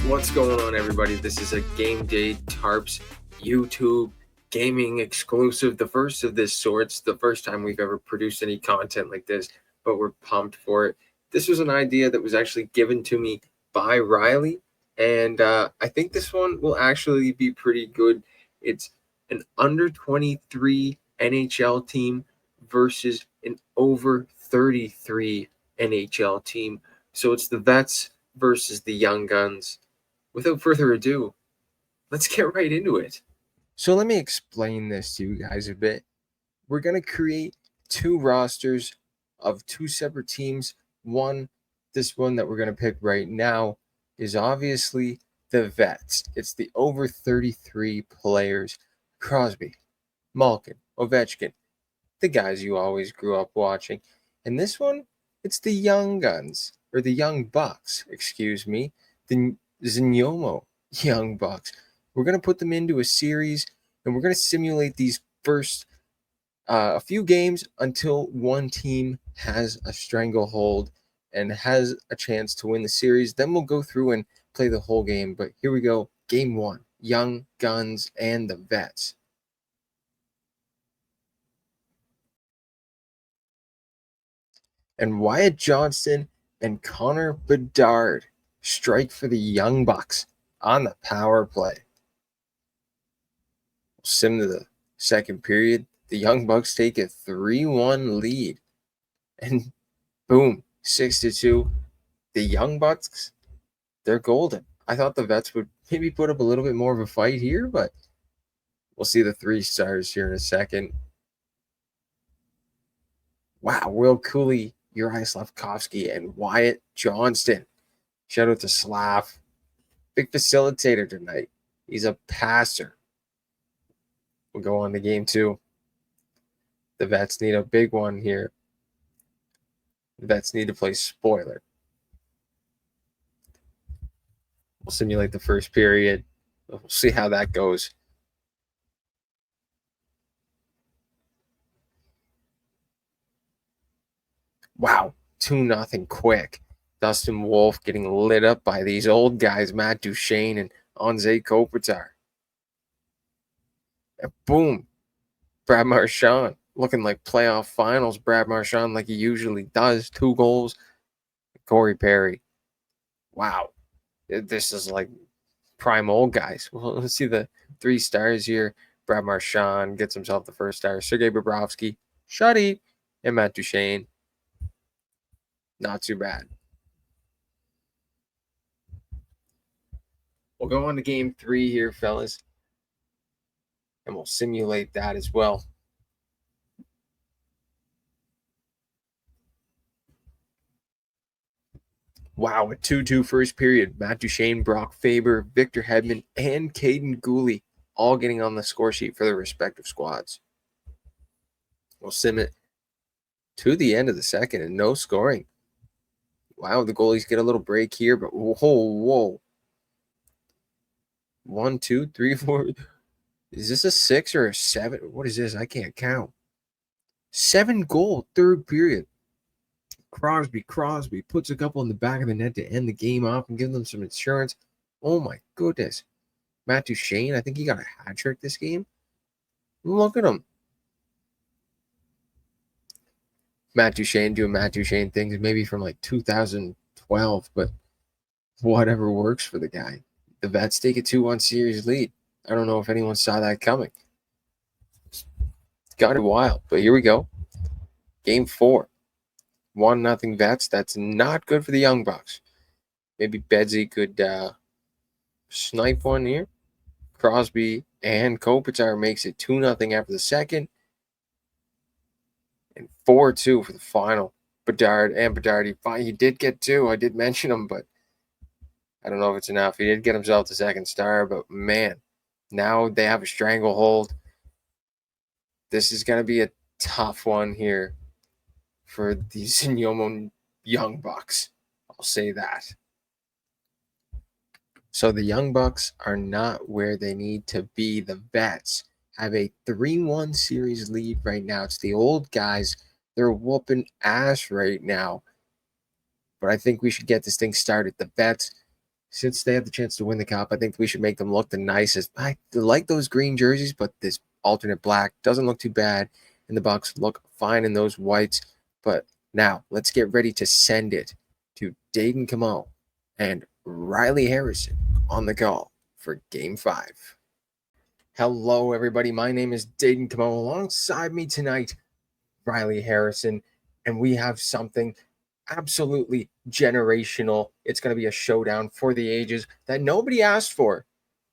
What's going on, everybody? This is a Game Day Tarps YouTube gaming exclusive, the first of this sort. It's the first time we've ever produced any content like this, but we're pumped for it. This was an idea that was actually given to me by Riley, and I think this one will actually be pretty good. It's an under 23 NHL team versus an over 33 NHL team. So it's the vets versus the young guns. Without further ado, let's get right into it. So let me explain this to you guys a bit. We're going to create two rosters of two separate teams. This one that we're going to pick right now is obviously the vets. It's the over 33 players. Crosby, Malkin, Ovechkin, the guys you always grew up watching. And this one, it's the young guns, or the young bucks, excuse me, the Zenyomo Young Bucks. We're going to put them into a series, and we're going to simulate these first a few games until one team has a stranglehold and has a chance to win the series. Then we'll go through and play the whole game. But here we go. Game 1, Young Guns and the Vets. And Wyatt Johnston and Connor Bedard strike for the Young Bucks on the power play. Sim to the second period. The Young Bucks take a 3-1 lead. And boom, 6-2. The Young Bucks, they're golden. I thought the vets would maybe put up a little bit more of a fight here, but we'll see the 3 stars here in a second. Wow, Will Cooley, Uri Slavkovsky, and Wyatt Johnston. Shout out to Slav. Big facilitator tonight. He's a passer. We'll go on to game 2. The vets need a big one here. The vets need to play spoiler. We'll simulate the first period. We'll see how that goes. Wow, 2-0 quick. Dustin Wolf getting lit up by these old guys, Matt Duchene and Anze Kopitar. And boom, Brad Marchand looking like playoff finals. Brad Marchand like he usually does. 2 goals. Corey Perry. Wow, this is like prime old guys. Well, let's see the 3 stars here. Brad Marchand gets himself the first star. Sergei Bobrovsky, Shuddy, and Matt Duchene. Not too bad. We'll go on to game 3 here, fellas. And we'll simulate that as well. Wow, a 2-2 first period. Matt Duchene, Brock Faber, Victor Hedman, and Caden Gooley all getting on the score sheet for their respective squads. We'll sim it to the end of the second and no scoring. Wow, the goalies get a little break here, but whoa. 1, 2, 3, 4. Is this a 6 or a 7? What is this? I can't count. 7-goal third period. Crosby puts a couple in the back of the net to end the game off and give them some insurance. Oh my goodness. Matt Duchene, I think he got a hat trick this game. Look at him. Matt Duchene doing Matt Duchene things maybe from like 2012, but whatever works for the guy. The vets take a 2-1 series lead. I don't know if anyone saw that coming. It's got it wild, but here we go. Game 4. 1-0 vets. That's not good for the Young Bucks. Maybe Bedsy could snipe one here. Crosby and Kopitar makes it 2-0 after the second. And 4-2 for the final. Bedard, he did get 2. I did mention him, but I don't know if it's enough. He did get himself the second star, but man, now they have a stranglehold. This is going to be a tough one here for the Zenyomo Young Bucks. I'll say that. So the Young Bucks are not where they need to be. The Vets have a 3-1 series lead right now. It's the old guys. They're whooping ass right now. But I think we should get this thing started. The Vets, since they have the chance to win the Cup, I think we should make them look the nicest. I like those green jerseys, but this alternate black doesn't look too bad. And the Bucks look fine in those whites. But now let's get ready to send it to Daeden and Ryley Harrison on the call for Game 5. Hello, everybody. My name is Daeden Alongside me tonight, Ryley Harrison, and we have something absolutely generational. It's going to be a showdown for the ages that nobody asked for,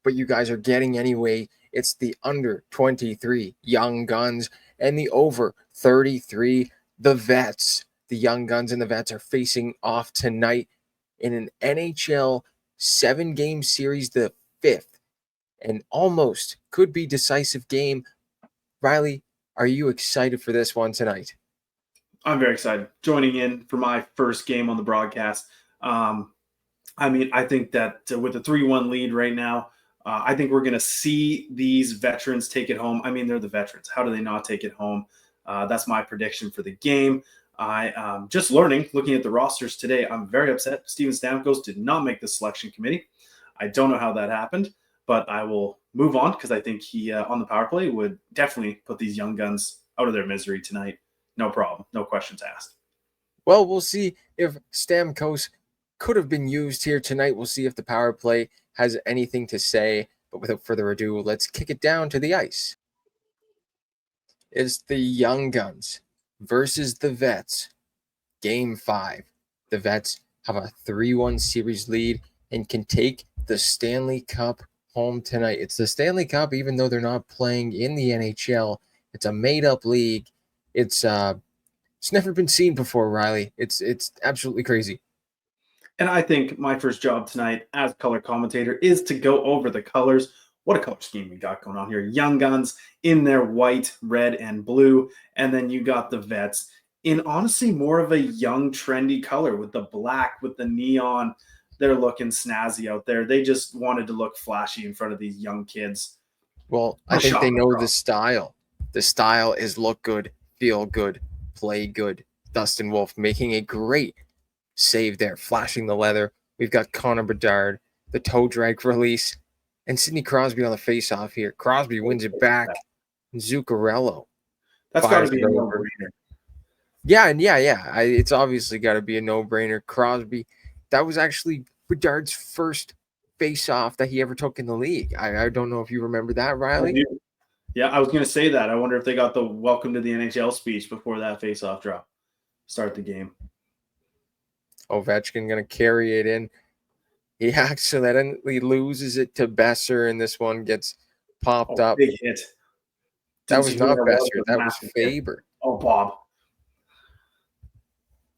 but you guys are getting anyway. It's the under 23 Young Guns and the over 33 the Vets. The Young Guns and the Vets are facing off tonight in an NHL 7-game series, the 5th, and almost could be decisive game. Ryley, are you excited for this one tonight? I'm very excited. Joining in for my first game on the broadcast. I think that with a 3-1 lead right now, I think we're going to see these veterans take it home. I mean, they're the veterans. How do they not take it home? That's my prediction for the game. Just looking at the rosters today, I'm very upset. Steven Stamkos did not make the selection committee. I don't know how that happened, but I will move on because I think he, on the power play, would definitely put these Young Guns out of their misery tonight. No problem. No questions asked. Well, we'll see if Stamkos could have been used here tonight. We'll see if the power play has anything to say. But without further ado, let's kick it down to the ice. It's the Young Guns versus the Vets. Game 5. The Vets have a 3-1 series lead and can take the Stanley Cup home tonight. It's the Stanley Cup, even though they're not playing in the NHL. It's a made-up league. It's never been seen before, Ryley. It's absolutely crazy. And I think my first job tonight as color commentator is to go over the colors. What a color scheme we got going on here. Young Guns in their white, red, and blue. And then you got the Vets in honestly more of a young, trendy color with the black, with the neon. They're looking snazzy out there. They just wanted to look flashy in front of these young kids. Well, I think they know the style. The style is look good, feel good, play good. Dustin Wolf making a great save there, flashing the leather. We've got Connor Bedard, the toe drag release, and Sidney Crosby on the face-off here. Crosby wins it back. Zuccarello. That's got to be a no-brainer. Yeah. It's obviously got to be a no-brainer. Crosby, that was actually Bedard's first face-off that he ever took in the league. I don't know if you remember that, Ryley. Yeah, I was going to say that. I wonder if they got the welcome to the NHL speech before that face-off drop. Start the game. Ovechkin going to carry it in. He accidentally loses it to Besser, and this one gets popped up. Big hit. That was not Besser. That was Faber. Oh, Bob.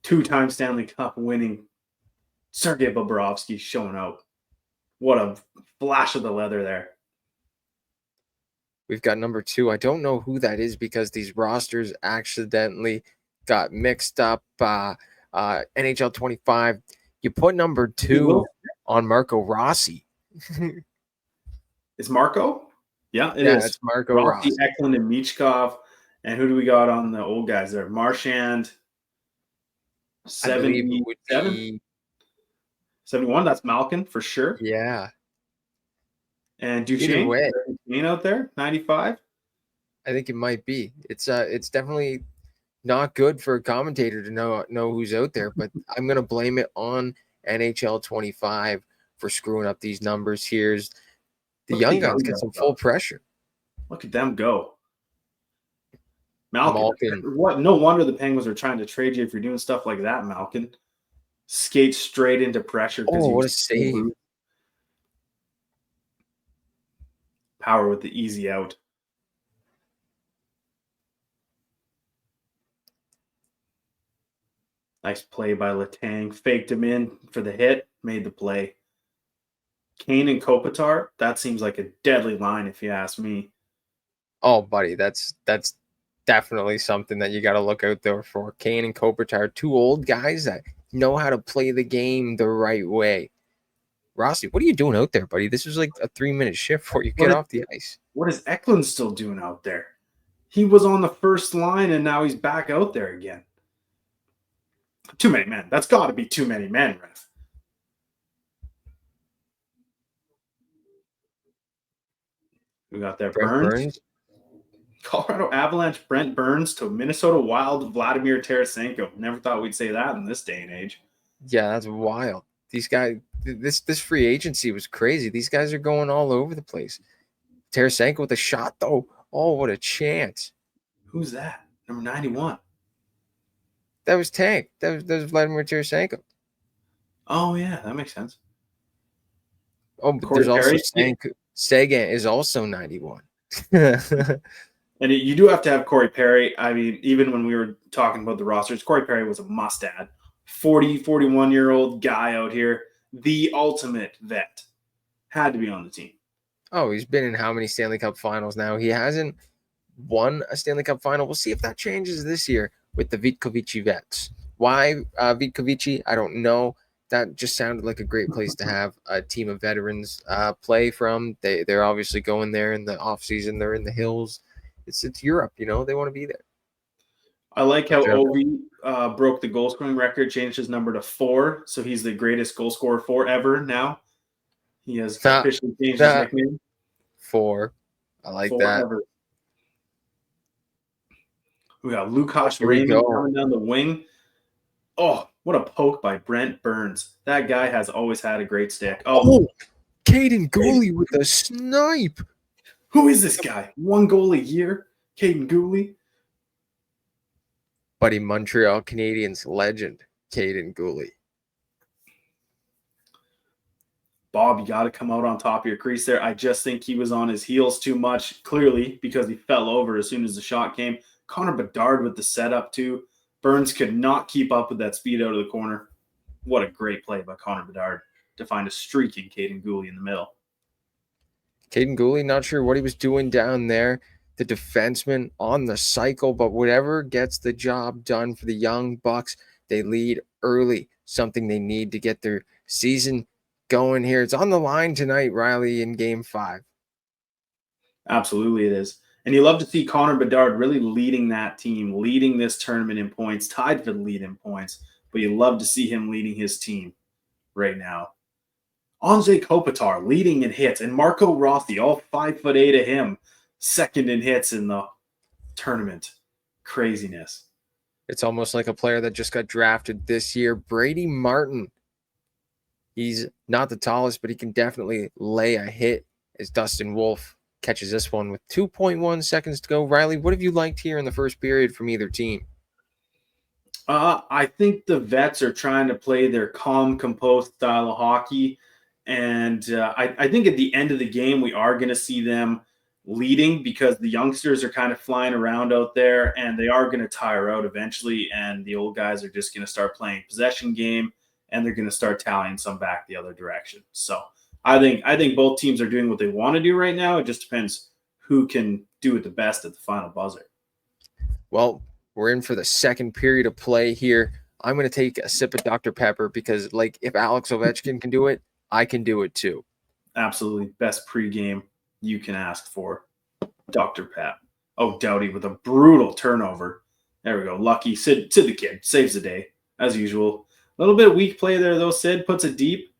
2-time Stanley Cup winning Sergei Bobrovsky showing out. What a flash of the leather there. We've got number 2. I don't know who that is because these rosters accidentally got mixed up. NHL 25. You put number 2 on Marco Rossi. Is Marco? Yeah, it is. It's Marco Rossi. Eklund, and Michkov. And who do we got on the old guys there? Marchand. 77? 71, that's Malkin for sure. Yeah. And Duchesne out there, 95. I think it might be. It's definitely not good for a commentator to know who's out there, but I'm gonna blame it on NHL 25 for screwing up these numbers. Here's the Young Guns get some full pressure. Look at them go. Malkin. What? No wonder the Penguins are trying to trade you if you're doing stuff like that, Malkin. Skate straight into pressure. Oh, what a save. Power with the easy out. Nice play by Letang. Faked him in for the hit. Made the play. Kane and Kopitar, that seems like a deadly line if you ask me. Oh, buddy, that's definitely something that you got to look out there for. Kane and Kopitar, 2 old guys that know how to play the game the right way. Rossi, what are you doing out there, buddy? This was like a 3-minute shift before you What get is off the ice. what is Eklund still doing out there? He was on the first line and now he's back out there again. Too many men. That's got to be too many men, ref. We got there Brent Burns. Burns. Colorado Avalanche, Brent Burns to Minnesota Wild, Vladimir Tarasenko. Never thought we'd say that in this day and age. Yeah, that's wild. These guys, this free agency was crazy. These guys are going all over the place. Tarasenko with a shot, though. Oh, what a chance. Who's that? Number 91. That was Tank. That was Vladimir Tarasenko. Oh, yeah, that makes sense. Oh, but Corey there's also Perry. Sagan is also 91. And you do have to have Corey Perry. I mean, even when we were talking about the rosters, Corey Perry was a must-add. 40, 41-year-old guy out here. The ultimate vet. Had to be on the team. Oh, he's been in how many Stanley Cup finals now? He hasn't won a Stanley Cup final. We'll see if that changes this year with the Vitkovici vets. Why Vitkovici? I don't know. That just sounded like a great place to have a team of veterans play from. They're obviously going there in the offseason. They're in the hills. It's Europe, you know. They want to be there. I like how Ovi broke the goal scoring record, changed his number to 4, so he's the greatest goal scorer forever now. He has officially changed his nickname. 4. I like forever. that. We got Lukasz Raymond coming down the wing. Oh, what a poke by Brent Burns. That guy has always had a great stick. Oh, Caden Gooley with a snipe. Who is this guy? 1 goal a year? Caden Gooley? Buddy, Montreal Canadiens legend, Caden Gooley. Bob, you got to come out on top of your crease there. I just think he was on his heels too much, clearly, because he fell over as soon as the shot came. Connor Bedard with the setup, too. Burns could not keep up with that speed out of the corner. What a great play by Connor Bedard to find a streaking Caden Gooley in the middle. Caden Gooley, not sure what he was doing down there. The defenseman on the cycle, but whatever gets the job done for the young Bucks, they lead early, something they need to get their season going here. It's on the line tonight, Ryley, in Game 5. Absolutely it is. And you love to see Connor Bedard really leading that team, leading this tournament in points, tied for the lead in points. But you love to see him leading his team right now. Anze Kopitar leading in hits, and Marco Rossi, all 5'8" of him, second in hits in the tournament. Craziness. It's almost like a player that just got drafted this year. Brady Martin. He's not the tallest, but he can definitely lay a hit as Dustin Wolf catches this one with 2.1 seconds to go. Ryley, what have you liked here in the first period from either team? I think the vets are trying to play their calm, composed style of hockey. And I think at the end of the game, we are going to see them leading because the youngsters are kind of flying around out there and they are going to tire out eventually. And the old guys are just going to start playing possession game and they're going to start tallying some back the other direction. So I think both teams are doing what they want to do right now. It just depends who can do it the best at the final buzzer. Well, we're in for the second period of play here. I'm going to take a sip of Dr. Pepper because, like, if Alex Ovechkin can do it, I can do it too. Absolutely. Best pregame you can ask for. Dr. Pep. Oh, Doughty with a brutal turnover. There we go. Lucky. Sid the kid. Saves the day, as usual. A little bit of weak play there, though. Sid puts it deep.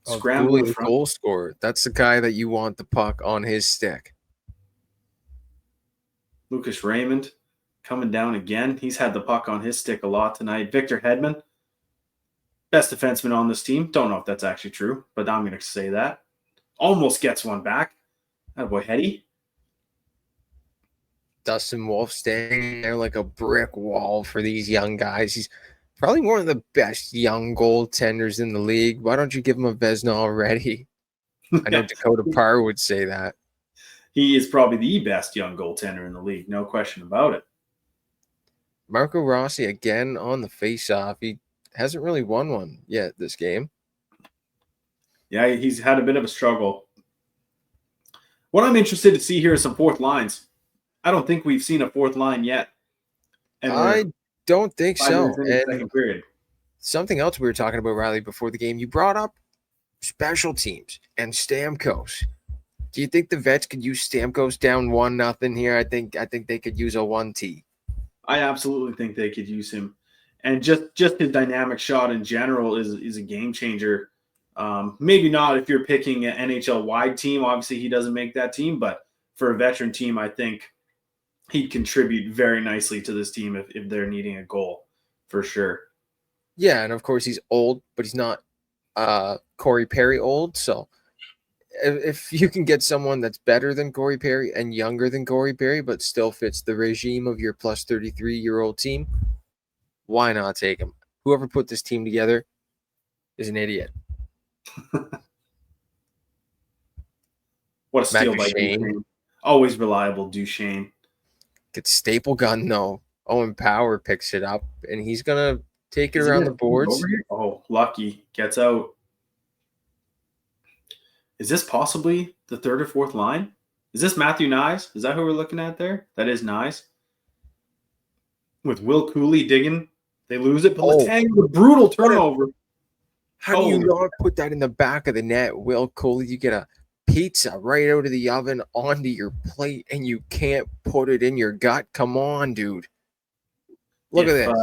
Scramble the goal scorer. That's the guy that you want the puck on his stick. Lukasz Raymond coming down again. He's had the puck on his stick a lot tonight. Victor Hedman, best defenseman on this team. Don't know if that's actually true, but I'm going to say that. Almost gets one back. Attaboy, Hetty. Dustin Wolf standing there like a brick wall for these young guys. He's probably one of the best young goaltenders in the league. Why don't you give him a Vezina already? I know Dakota Parr would say that. He is probably the best young goaltender in the league. No question about it. Marco Rossi again on the faceoff. He hasn't really won one yet this game. Yeah, he's had a bit of a struggle. What I'm interested to see here is some fourth lines. I don't think we've seen a fourth line yet. And I don't think so. And second period. Something else we were talking about, Riley, before the game, you brought up special teams and Stamkos. Do you think the Vets could use Stamkos down 1-0 here? I think they could use a 1T. I absolutely think they could use him, and just his dynamic shot in general is a game changer. Maybe not if you're picking an NHL wide team. Obviously, he doesn't make that team, but for a veteran team, I think he'd contribute very nicely to this team if they're needing a goal, for sure. Yeah, and of course he's old, but he's not Corey Perry old. So if you can get someone that's better than Corey Perry and younger than Corey Perry, but still fits the regime of your plus 33-year-old team, why not take him? Whoever put this team together is an idiot. What a steal by Duchesne. Always reliable, Duchesne. Gets staple gun, though. Owen Power picks it up, and he's going to take it around the boards. Oh, lucky. Gets out. Is this possibly the third or fourth line? Is this Matthew Nyes? Is that who we're looking at there? That is Nyes. With Will Cooley digging. They lose it, but Letang with a brutal turnover. How do you not put that in the back of the net, Will Cooley? You get a pizza right out of the oven onto your plate, and you can't put it in your gut? Come on, dude. Look at this.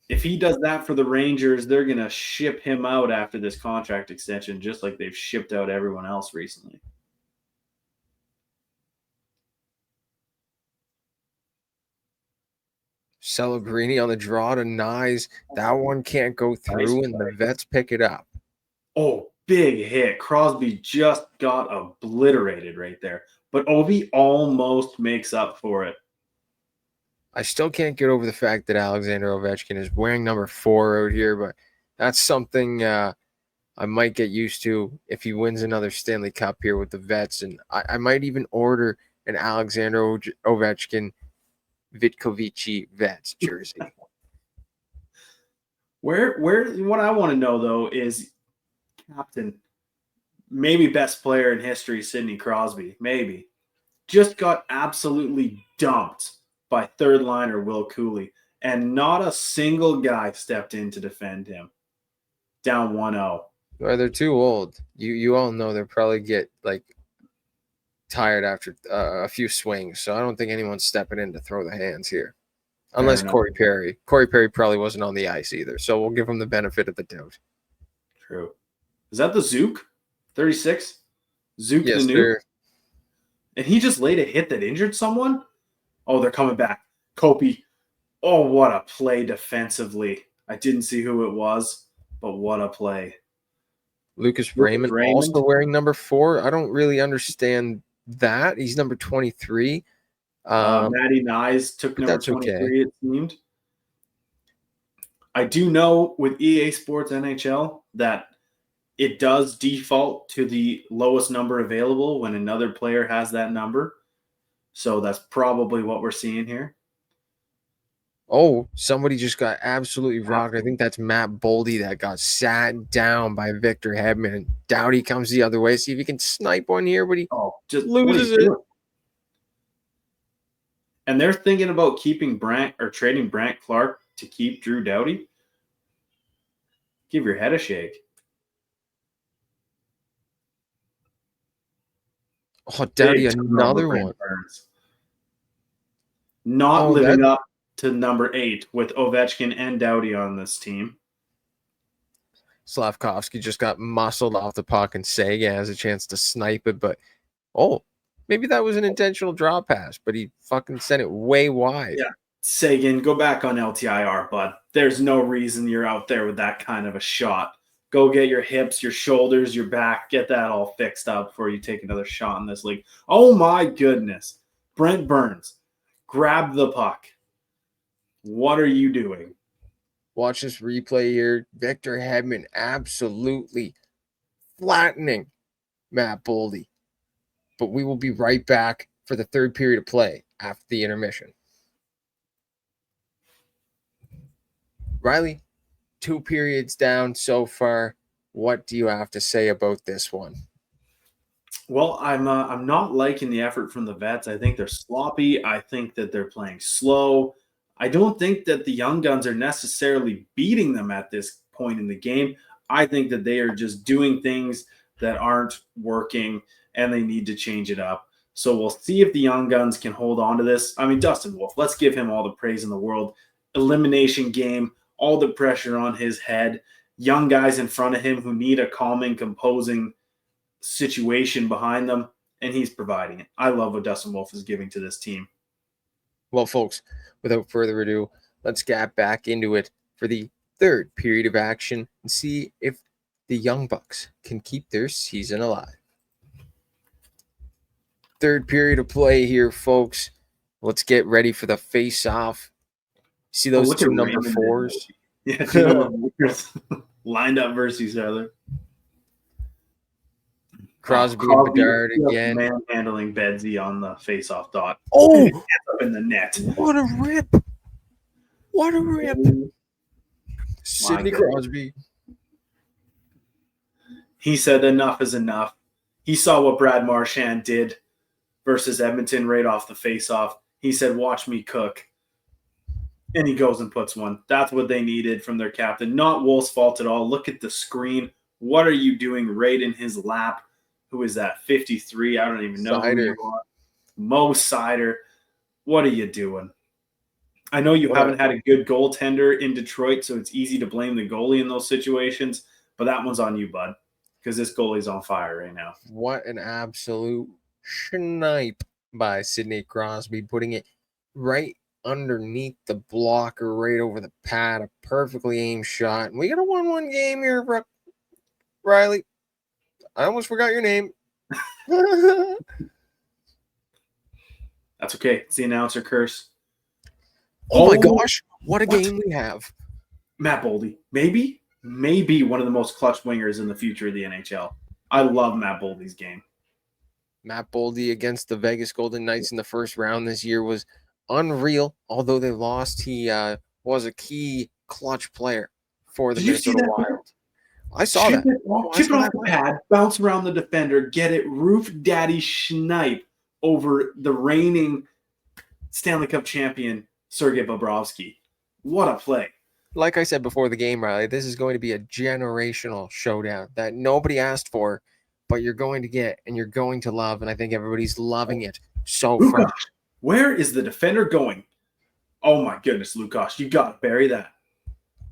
If he does that for the Rangers, they're going to ship him out after this contract extension, just like they've shipped out everyone else recently. Celebrini on the draw to Nyes. That one can't go through, and the Vets pick it up. Oh, big hit. Crosby just got obliterated right there. But Ovi almost makes up for it. I still can't get over the fact that Alexander Ovechkin is wearing number 4 out here, but that's something I might get used to if he wins another Stanley Cup here with the Vets. And I might even order an Alexander Ovechkin Vitkovici Vets jersey. What I want to know, though, is captain, maybe best player in history, Sidney Crosby, maybe, just got absolutely dumped by third liner Will Cooley, and not a single guy stepped in to defend him. Down 1-0. Well, they're too old. You all know they'll probably get tired after a few swings, so I don't think anyone's stepping in to throw the hands here, unless Corey Perry. Corey Perry probably wasn't on the ice either, so we'll give him the benefit of the doubt. True. Is that the Zook? 36? Zook yes, the Nuke? And he just laid a hit that injured someone? Oh, they're coming back. Kopi. Oh, what a play defensively. I didn't see who it was, but what a play. Lucas Raymond also wearing number 4. I don't really understand that. He's number 23. Matty Nyes took number 23, it seemed. I do know with EA Sports NHL that it does default to the lowest number available when another player has that number. So that's probably what we're seeing here. Oh, somebody just got absolutely rocked. I think that's Matt Boldy that got sat down by Victor Hedman. And Doughty comes the other way. See if he can snipe one here, but he just loses it. And they're thinking about keeping Brant or trading Brant Clark to keep Drew Doughty. Give your head a shake. Oh, Doughty, another one. Not living up to number 8 with Ovechkin and Doughty on this team. Slavkovsky just got muscled off the puck, and Sagan has a chance to snipe it, but maybe that was an intentional draw pass, but he fucking sent it way wide. Yeah, Sagan, go back on LTIR, bud. There's no reason you're out there with that kind of a shot. Go get your hips, your shoulders, your back, get that all fixed up before you take another shot in this league. Oh my goodness. Brent Burns, grab the puck. What are you doing? Watch this replay here. Victor Hedman absolutely flattening Matt Boldy. But we will be right back for the third period of play after the intermission. Riley, 2 periods down so far. What do you have to say about this one? Well, I'm not liking the effort from the Vets. I think they're sloppy. I think that they're playing slow. I don't think that the young guns are necessarily beating them at this point in the game. I think that they are just doing things that aren't working, and they need to change it up. So we'll see if the young guns can hold on to this. I mean, Dustin Wolf, let's give him all the praise in the world. Elimination game, all the pressure on his head, young guys in front of him who need a calming, composing situation behind them, and he's providing it. I love what Dustin Wolf is giving to this team. Well, folks, without further ado, let's get back into it for the third period of action and see if the Young Bucks can keep their season alive. Third period of play here, folks. Let's get ready for the face-off. See those two number fours? Yeah, two number fours lined up versus each other. Crosby and Bedard again. Manhandling Bedsy on the face-off dot. Oh! Up in the net. What a rip. What a rip. Sidney Crosby. He said enough is enough. He saw what Brad Marchand did versus Edmonton right off the face-off. He said, watch me cook. And he goes and puts one. That's what they needed from their captain. Not Wolf's fault at all. Look at the screen. What are you doing right in his lap? Who is that? 53? I don't even know who you are. Mo Seider. What are you doing? I know you haven't had a good goaltender in Detroit, so it's easy to blame the goalie in those situations, but that one's on you, bud, because this goalie's on fire right now. What an absolute snipe by Sidney Crosby, putting it right underneath the blocker, right over the pad, a perfectly aimed shot. And we got a 1-1 game here, Ryley. I almost forgot your name. That's okay. It's the announcer curse. Oh my gosh, what a game we have. Matt Boldy. Maybe one of the most clutch wingers in the future of the NHL. I love Matt Boldy's game. Matt Boldy against the Vegas Golden Knights in the first round this year was unreal. Although they lost, he was a key clutch player for the Minnesota Wild. I saw that. Chip it off the pad, bounce around the defender, get it, roof daddy snipe over the reigning Stanley Cup champion, Sergei Bobrovsky. What a play. Like I said before the game, Riley, this is going to be a generational showdown that nobody asked for, but you're going to get and you're going to love, and I think everybody's loving it so far. Where is the defender going? Oh my goodness, Lukash, you got to bury that.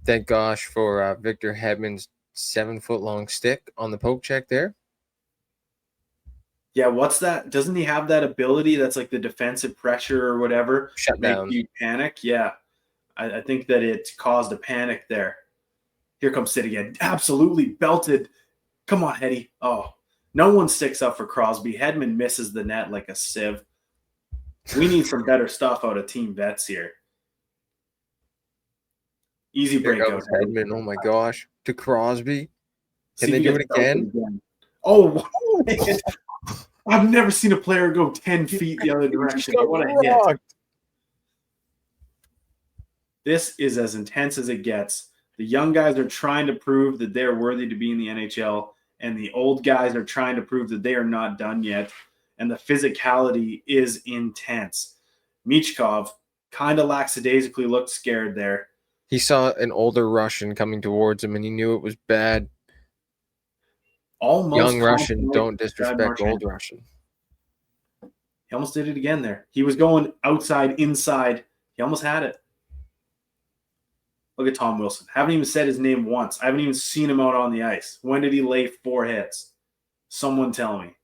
Thank gosh for Victor Hedman's 7-foot-long stick on the poke check there. Yeah, what's that? Doesn't he have that ability that's like the defensive pressure or whatever? Shut down. Make you panic? Yeah. I think that it caused a panic there. Here comes Sid again. Absolutely belted. Come on, Hetty. Oh, no one sticks up for Crosby. Hedman misses the net like a sieve. We need some better stuff out of Team Vets here. Easy breakout. Hedman, oh my gosh. To Crosby. Can they do it again? Oh, I've never seen a player go 10 feet the other direction. What a hit. This is as intense as it gets. The young guys are trying to prove that they're worthy to be in the NHL, and the old guys are trying to prove that they are not done yet, and the physicality is intense. Michkov kind of lackadaisically looked scared there. He saw an older Russian coming towards him, and he knew it was bad. Young Russian, don't disrespect old Russian. He almost did it again there. He was going outside, inside. He almost had it. Look at Tom Wilson. Haven't even said his name once. I haven't even seen him out on the ice. When did he lay 4 hits? Someone tell me.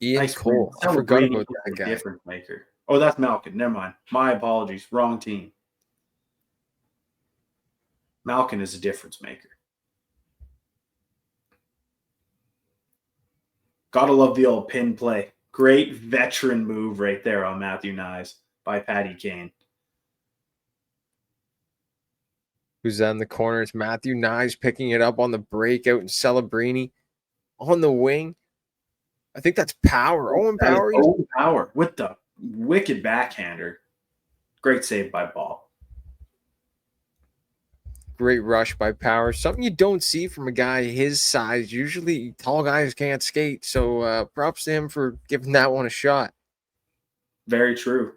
Ian Cole. I forgot about that guy. Difference maker. Oh, that's Malkin. Never mind. My apologies. Wrong team. Malkin is a difference maker. Gotta love the old pin play. Great veteran move right there on Matthew Nyes by Patty Kane. Who's on the corner? It's Matthew Nyes picking it up on the breakout, and Celebrini on the wing. I think that's Power. Owen Power. Owen Power with the wicked backhander. Great save by Ball. Great rush by Power. Something you don't see from a guy his size. Usually tall guys can't skate. So props to him for giving that one a shot. Very true.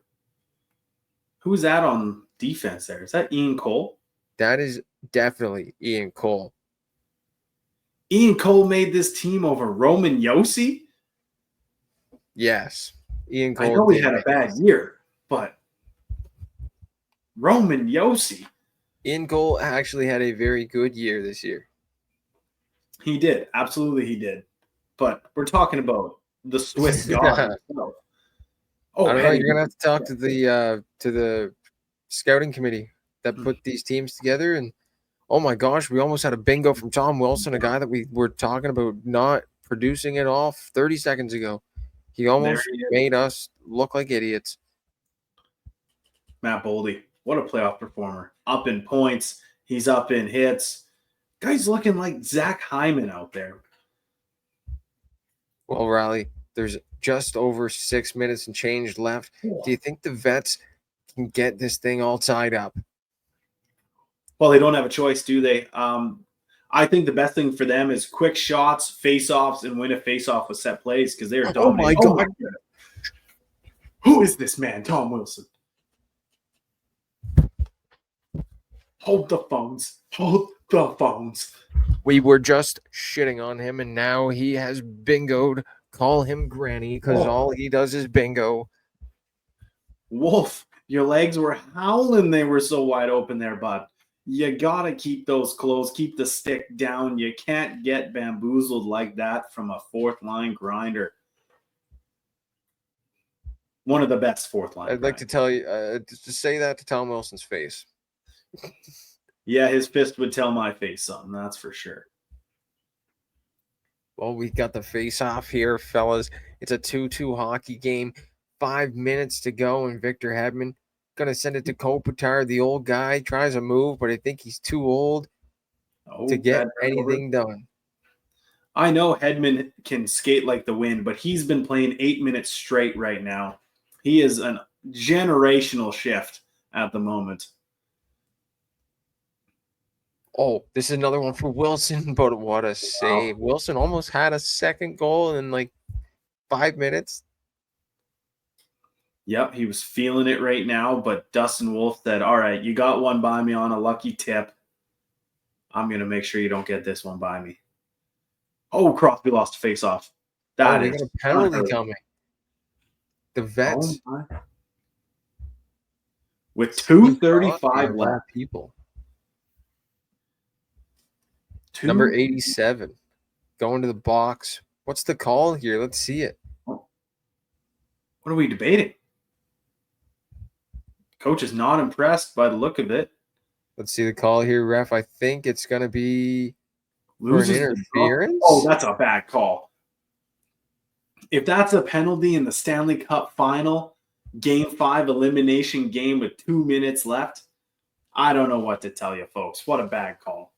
Who's that on defense there. Is that Ian Cole? That is definitely Ian Cole. Ian Cole made this team over Roman Yossi? Yes. Ian Cole. I know he had a bad year, but Roman Yossi. Ian Cole actually had a very good year this year. He did. Absolutely he did. But we're talking about the Swiss God himself. Oh, I don't know. You're going to have to talk to the scouting committee that put these teams together. And, oh, my gosh, we almost had a bingo from Tom Wilson, a guy that we were talking about not producing it off 30 seconds ago. He almost made us look like idiots. Matt Boldy, what a playoff performer. Up in points. He's up in hits. Guy's looking like Zach Hyman out there. Well, Ryley, there's just over 6 minutes and change left. Do you think the Vets can get this thing all tied up? Well, they don't have a choice, do they? I think the best thing for them is quick shots, face-offs, and win a face-off with set plays because they're dominating. Oh, my God. Who is this man, Tom Wilson? Hold the phones. Hold the phones. We were just shitting on him, and now he has bingoed. Call him Granny because all he does is bingo. Wolf, your legs were howling. They were so wide open there, bud. You got to keep those closed. Keep the stick down. You can't get bamboozled like that from a fourth-line grinder. One of the best fourth-line I'd like to tell you, to say that to Tom Wilson's face. Yeah, his fist would tell my face something, that's for sure. Well, we got the face-off here, fellas. It's a 2-2 hockey game. 5 minutes to go, and Victor Hedman going to send it to Kopitar. The old guy tries a move, but I think he's too old to get anything done. I know Hedman can skate like the wind, but he's been playing 8 minutes straight right now. He is a generational shift at the moment. Oh, this is another one for Wilson, but what a save. Wow. Wilson almost had a second goal in like 5 minutes. Yep, he was feeling it right now, but Dustin Wolf said, all right, you got one by me on a lucky tip. I'm going to make sure you don't get this one by me. Oh, Crosby lost a face-off. That is a penalty coming. The Vets. With 2:35 left. People. Number 87 going to the box. What's the call here? Let's see it. What are we debating? Coach is not impressed by the look of it. Let's see the call here, ref. I think it's going to be for an interference. Oh, that's a bad call. If that's a penalty in the Stanley Cup final, Game 5 elimination game with 2 minutes left, I don't know what to tell you, folks. What a bad call.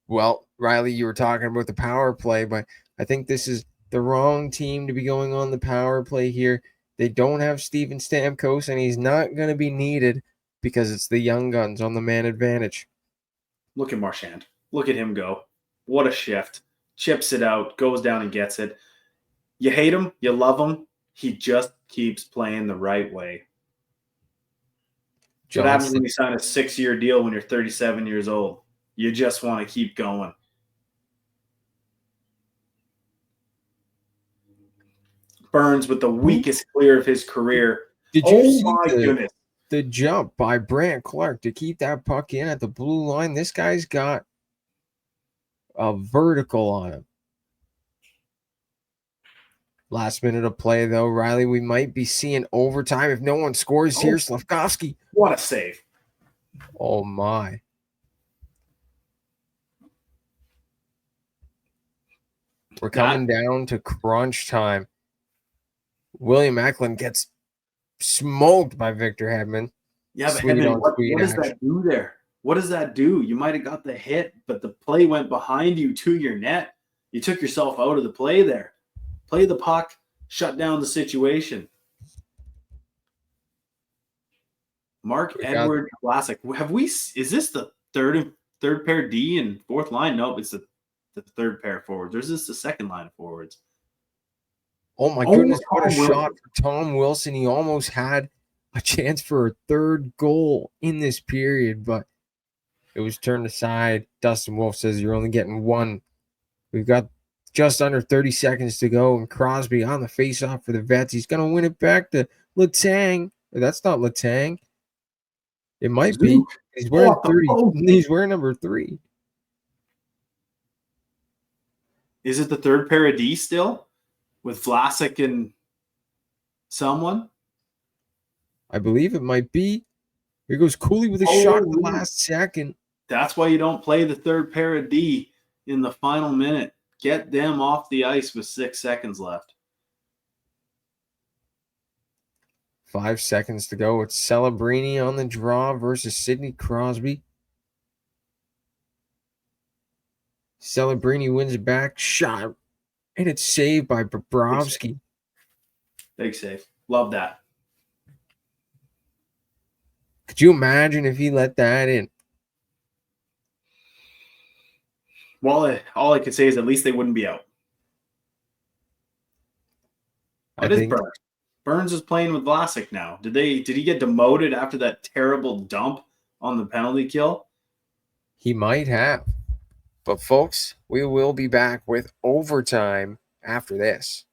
Well, Ryley, you were talking about the power play, but I think this is the wrong team to be going on the power play here. They don't have Steven Stamkos, and he's not going to be needed because it's the young guns on the man advantage. Look at Marchand. Look at him go. What a shift. Chips it out, goes down and gets it. You hate him, you love him. He just keeps playing the right way. What happens when you sign a 6-year deal when you're 37 years old? You just want to keep going. Burns with the weakest clear of his career. Did you see the jump by Brant Clark to keep that puck in at the blue line? This guy's got a vertical on him. Last minute of play, though, Ryley, we might be seeing overtime if no one scores here. Slafkovsky. What a save. Oh, my. We're coming down to crunch time. William Eklund gets smoked by Victor Hedman. Yeah, but Hedman, what does that do there? What does that do? You might have got the hit, but the play went behind you to your net. You took yourself out of the play there. Play the puck, shut down the situation. Mark Edward Vlasic. Is this the third pair D and fourth line? Nope, it's the third pair forwards. Or is this the second line of forwards? Oh my goodness, what a shot for Tom Wilson. He almost had a chance for a third goal in this period, but it was turned aside. Dustin Wolf says you're only getting one. We've got just under 30 seconds to go, and Crosby on the faceoff for the Vets. He's going to win it back to Letang. That's not Letang. It might be. He's wearing 30. He's wearing number 3. Is it the third pair of D still with Vlasic and someone? I believe it might be. Here goes Cooley with a shot at the last second. That's why you don't play the third pair of D in the final minute. Get them off the ice with 6 seconds left. 5 seconds to go. It's Celebrini on the draw versus Sidney Crosby. Celebrini wins it back. Shot. And it's saved by Bobrovsky. Big save. Love that. Could you imagine if he let that in? Well, all I could say is at least they wouldn't be out. What is Burns? Burns is playing with Vlasic now. Did he get demoted after that terrible dump on the penalty kill? He might have. But folks, we will be back with overtime after this.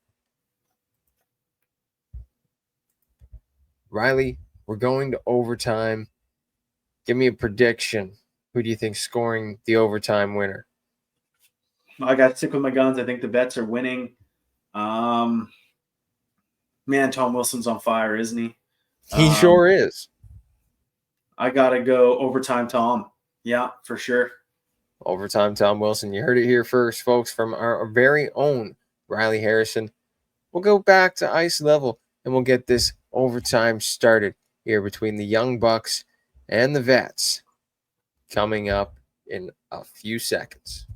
Riley, we're going to overtime. Give me a prediction. Who do you think's scoring the overtime winner? I got to stick with my guns. I think the Vets are winning. Man, Tom Wilson's on fire, isn't he? He sure is. I got to go overtime Tom. Yeah, for sure. Overtime Tom Wilson. You heard it here first, folks, from our very own Riley Harrison. We'll go back to ice level, and we'll get this overtime started here between the Young Bucks and the Vets coming up in a few seconds.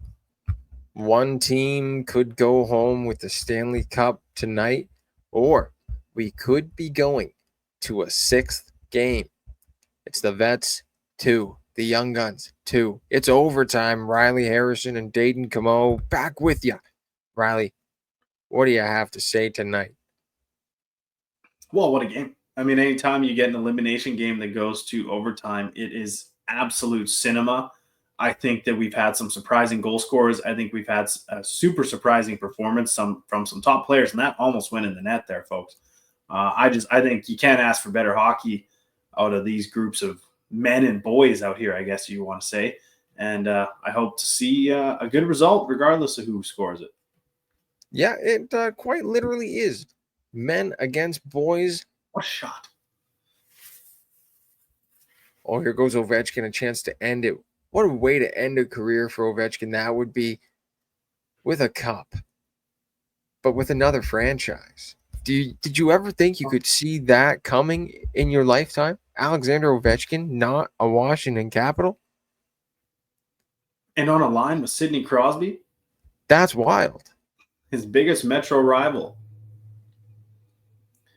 One team could go home with the Stanley Cup tonight, or we could be going to a 6th game. It's the Vets 2, the Young Guns 2. It's overtime. Riley Harrison and Daeden Camo back with you. Riley, what do you have to say tonight? Well, what a game. I mean, anytime you get an elimination game that goes to overtime, it is absolute cinema. I think that we've had some surprising goal scorers. I think we've had a super surprising performance from some top players, and that almost went in the net there, folks. I think you can't ask for better hockey out of these groups of men and boys out here, I guess you want to say. And I hope to see a good result regardless of who scores it. Yeah, it quite literally is. Men against boys. What a shot. Oh, here goes Ovechkin, a chance to end it. What a way to end a career for Ovechkin that would be, with a cup, but with another franchise. Did you ever think you could see that coming in your lifetime? Alexander Ovechkin, not a Washington Capital? And on a line with Sidney Crosby? That's wild. His biggest Metro rival.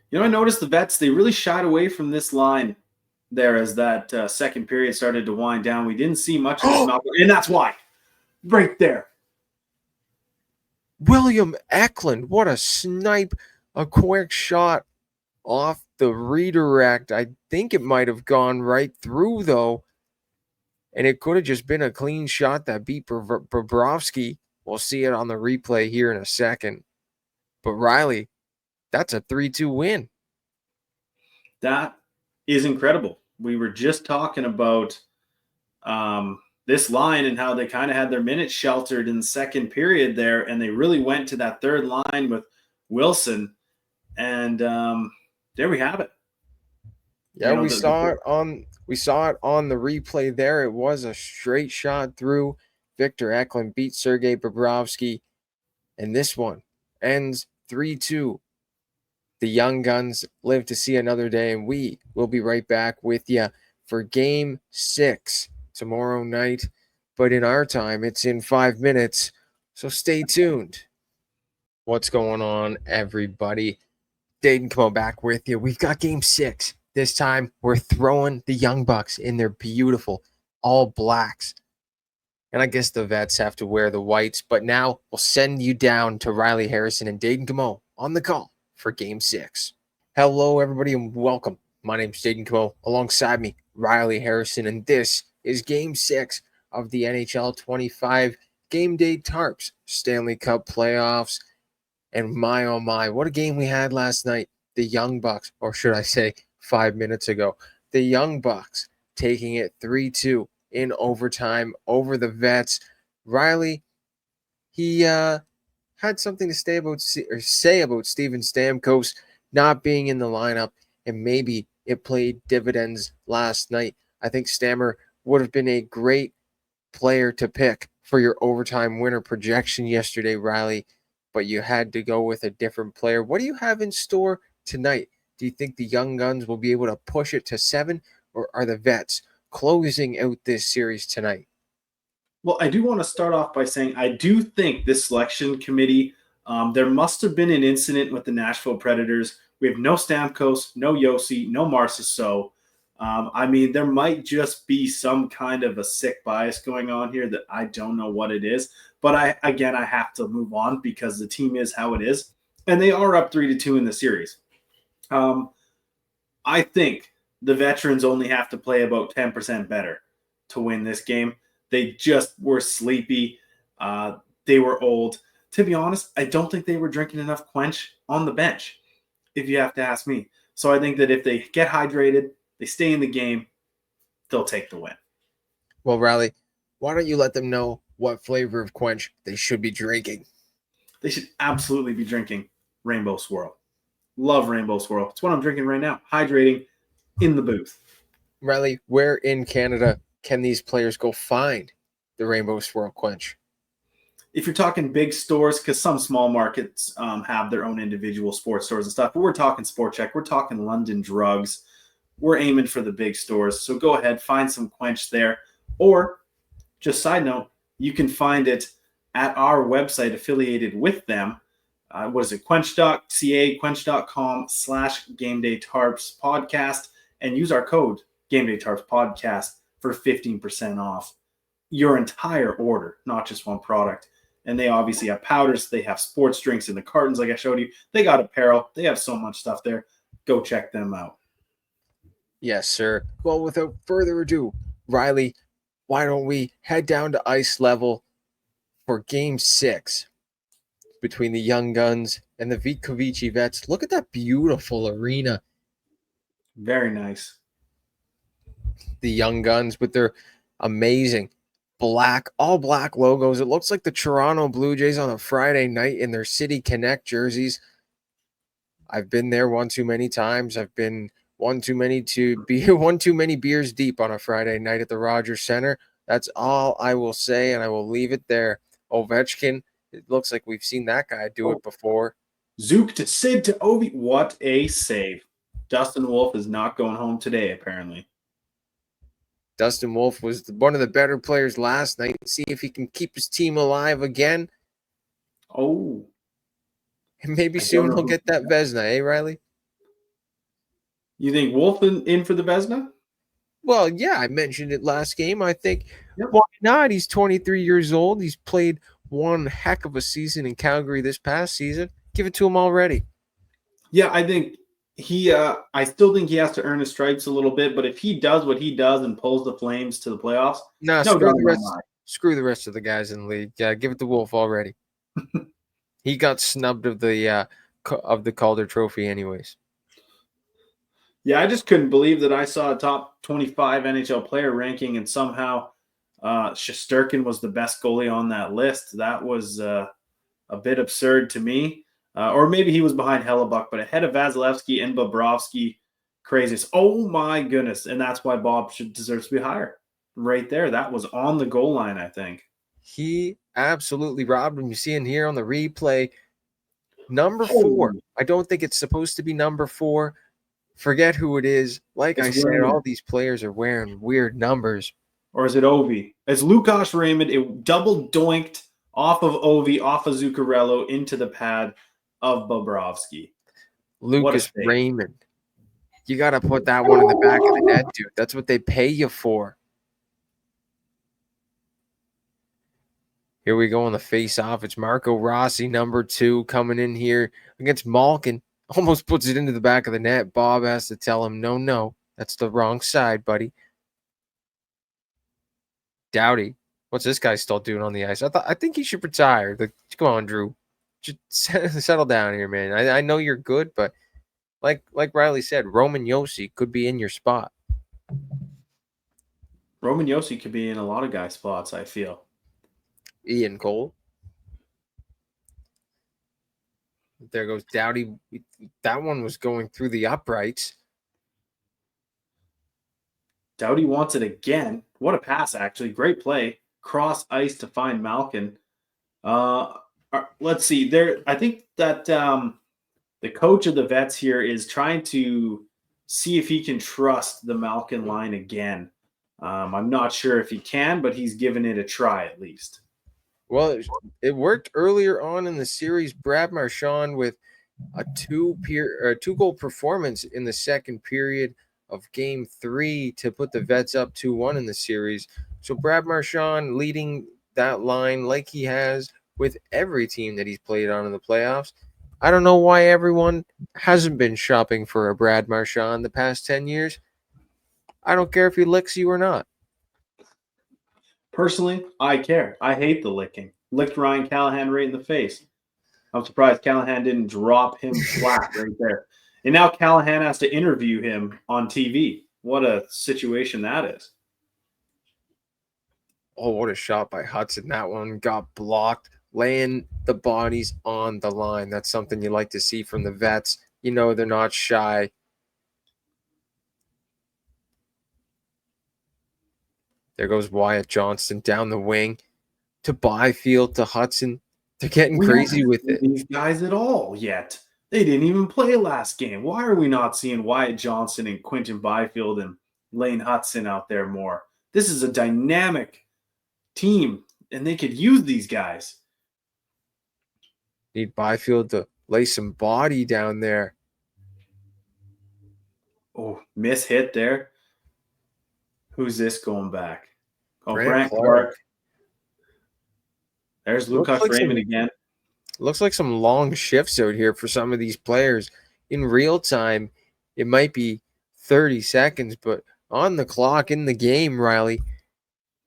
You know, I noticed the Vets, they really shied away from this line there as that second period started to wind down. We didn't see much of this, Malcolm, and that's why. Right there. William Eklund, what a snipe. A quick shot off the redirect. I think it might have gone right through, though. And it could have just been a clean shot that beat Bobrovsky. We'll see it on the replay here in a second. But Riley, that's a 3-2 win. That is incredible. We were just talking about this line and how they kind of had their minutes sheltered in the second period there, and they really went to that third line with Wilson, and there we have it. Yeah, you know, we saw it on the replay there. It was a straight shot through. Victor Eklund beat Sergei Bobrovsky, and this one ends 3-2. The Young Guns live to see another day, and we will be right back with you for Game 6 tomorrow night. But in our time, it's in 5 minutes, so stay tuned. What's going on, everybody? Daeden, come on back with you. We've got Game 6. This time, we're throwing the Young Bucks in their beautiful all blacks. And I guess the Vets have to wear the whites, but now we'll send you down to Riley Harrison and Daeden Camo on the call for Game 6. Hello, everybody, and welcome My name's Daeden alongside me, Riley Harrison, and this is Game 6 of the NHL 25 Game Day Tarps Stanley Cup playoffs. And my, oh my, what a game we had last night. The Young Bucks, or should I say 5 minutes ago, the Young Bucks taking it 3-2 in overtime over the Vets. Riley, he had something to say about Steven Stamkos not being in the lineup, and maybe it played dividends last night. I think Stammer would have been a great player to pick for your overtime winner projection yesterday, Riley, but you had to go with a different player. What do you have in store tonight? Do you think the Young Guns will be able to push it to 7, or are the Vets closing out this series tonight? Well, I do want to start off by saying I do think this selection committee, there must have been an incident with the Nashville Predators. We have no Stamkos, no Yossi, no Marchessault. I mean, there might just be some kind of a sick bias going on here that I don't know what it is. But I have to move on because the team is how it is. And they are up 3-2 in the series. I think the veterans only have to play about 10% better to win this game. They just were sleepy. They were old. To be honest, I don't think they were drinking enough quench on the bench, if you have to ask me. So I think that if they get hydrated, they stay in the game, they'll take the win. Well, Riley, why don't you let them know what flavor of quench they should be drinking? They should absolutely be drinking Rainbow Swirl. Love Rainbow Swirl. It's what I'm drinking right now. Hydrating in the booth. Riley, where in Canada can these players go find the Rainbow Swirl quench? If you're talking big stores, because some small markets have their own individual sports stores and stuff, but we're talking Sport Check, we're talking London Drugs, we're aiming for the big stores. So go ahead, find some quench there. Or, just side note, you can find it at our website affiliated with them. What is it? Quench.ca, quench.com/GameDayTarps podcast, and use our code GameDayTarps podcast for 15% off your entire order, not just one product. And they obviously have powders. They have sports drinks in the cartons, like I showed you. They got apparel. They have so much stuff there. Go check them out. Yes, sir. Well, without further ado, Riley, why don't we head down to ice level for Game 6 between the Young Guns and the Vikovici Vets. Look at that beautiful arena. Very nice. The Young Guns with their amazing all black logos. It looks like the Toronto Blue Jays on a Friday night in their City Connect jerseys. I've been there one too many times. I've been one too many beers deep on a Friday night at the Rogers Center. That's all I will say, and I will leave it there. Ovechkin, it looks like we've seen that guy do it before. Zook to Sid to Ovi. What a save. Dustin Wolf is not going home today, apparently. Dustin Wolf was one of the better players last night. See if he can keep his team alive again. Oh. And maybe soon he'll get that Vezina, eh, Riley? You think Wolf in for the Vezina? Well, yeah, I mentioned it last game. I think, why not? He's 23 years old. He's played one heck of a season in Calgary this past season. Give it to him already. Yeah, I think I still think he has to earn his stripes a little bit, but if he does what he does and pulls the Flames to the playoffs, screw the rest of the guys in the league. Give it to Wolf already. He got snubbed of the Calder Trophy anyways. Yeah, I just couldn't believe that I saw a top 25 NHL player ranking and somehow Shesterkin was the best goalie on that list. That was a bit absurd to me. Or maybe he was behind Hellebuck, but ahead of Vasilevsky and Bobrovsky. Craziness. Oh, my goodness. And that's why Bob deserves to be higher. Right there. That was on the goal line, I think. He absolutely robbed him. You see him here on the replay. Number 4. I don't think it's supposed to be number 4. Forget who it is. Like I said, all these players are wearing weird numbers. Or is it Ovi? It's Lukas Raymond. It double doinked off of Ovi, off of Zuccarello into the pad of Bobrovsky. Lucas Raymond. You got to put that one in the back of the net, dude. That's what they pay you for. Here we go on the face-off. It's Marco Rossi, number 2, coming in here against Malkin. Almost puts it into the back of the net. Bob has to tell him, no, that's the wrong side, buddy. Doughty, what's this guy still doing on the ice? I think he should retire. Come on, Drew, just settle down here, man. I know you're good, but like Riley said, Roman Yossi could be in your spot. Roman Yossi could be in a lot of guy spots, I feel. Ian Cole. There goes Doughty. That one was going through the uprights. Doughty wants it again. What a pass, actually. Great play. Cross ice to find Malkin. Let's see. I think that the coach of the Vets here is trying to see if he can trust the Malkin line again. I'm not sure if he can, but he's given it a try at least. Well, it worked earlier on in the series. Brad Marchand with a two-goal performance in the second period of Game 3 to put the Vets up 2-1 in the series. So Brad Marchand leading that line like he has with every team that he's played on in the playoffs. I don't know why everyone hasn't been shopping for a Brad Marchand the past 10 years. I don't care if he licks you or not. Personally, I care. I hate the licking. Licked Ryan Callahan right in the face. I'm surprised Callahan didn't drop him flat right there. And now Callahan has to interview him on TV. What a situation that is. Oh, what a shot by Hudson. That one got blocked, laying the bodies on the line. That's something you like to see from the Vets. You know they're not shy. There goes Wyatt Johnston down the wing to Byfield to Hudson. They're getting crazy with it. These guys at all yet. They didn't even play last game. Why are we not seeing Wyatt Johnston and Quentin Byfield and Lane Hudson out there more? This is a dynamic team, and they could use these guys. Need Byfield to lay some body down there. Oh, miss hit there. Who's this going back? Oh, Brant Brant Clark. There's Lukas like Raymond again. Looks like some long shifts out here for some of these players. In real time, it might be 30 seconds, but on the clock in the game, Riley,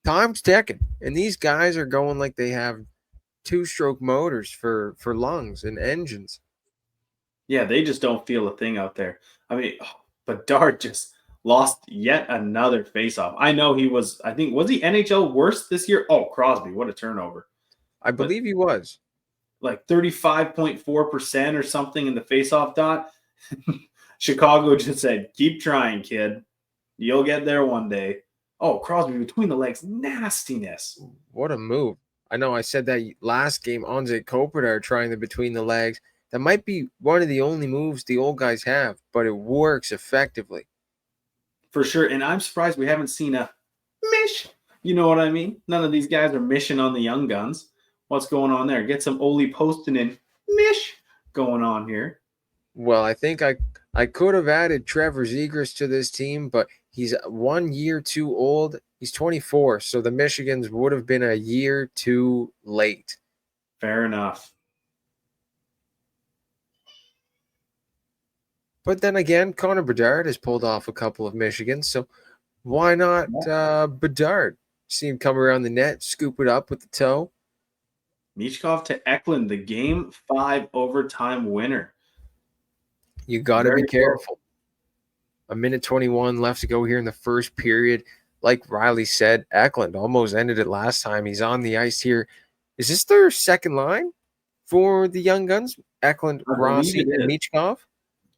time's ticking. And these guys are going like they have two-stroke motors for lungs and engines. Yeah, they just don't feel a thing out there. I mean, Bedard just lost yet another faceoff. I know he was, was he NHL worst this year? Oh, Crosby, what a turnover. I believe he was. Like 35.4% or something in the faceoff dot. Chicago just said, keep trying, kid. You'll get there one day. Oh, Crosby between the legs. Nastiness. What a move. I know I said that last game, Anze Kopitar trying the between the legs. That might be one of the only moves the old guys have, but it works effectively. For sure. And I'm surprised we haven't seen a mish. You know what I mean? None of these guys are mishing on the young guns. What's going on there? Get some Oli Postonen mish going on here. Well, I think I could have added Trevor Zegras to this team, but he's 1 year too old. He's 24, so the Michigans would have been a year too late. Fair enough. But then again, Connor Bedard has pulled off a couple of Michigans, so why not Bedard? See him come around the net, scoop it up with the toe. Michkov to Eklund, the Game 5 overtime winner. You got to be careful. A minute 21 left to go here in the first period. Like Riley said, Eklund almost ended it last time. He's on the ice here. Is this their second line for the Young Guns? Eklund, Rossi, and Michkov?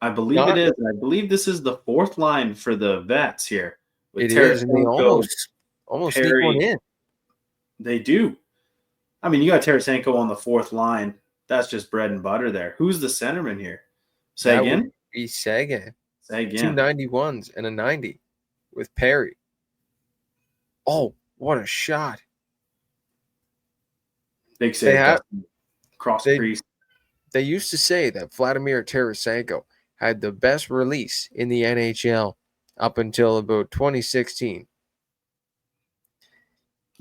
I believe it is. I believe this is the fourth line for the Vets here. It is, and they almost sneak one in. They do. I mean, you got Tarasenko on the fourth line. That's just bread and butter there. Who's the centerman here? Seguin? That would be Seguin. Seguin. 2 91s and a 90 with Perry. Oh, what a shot. Big save. Cross crease. They used to say that Vladimir Tarasenko had the best release in the NHL up until about 2016.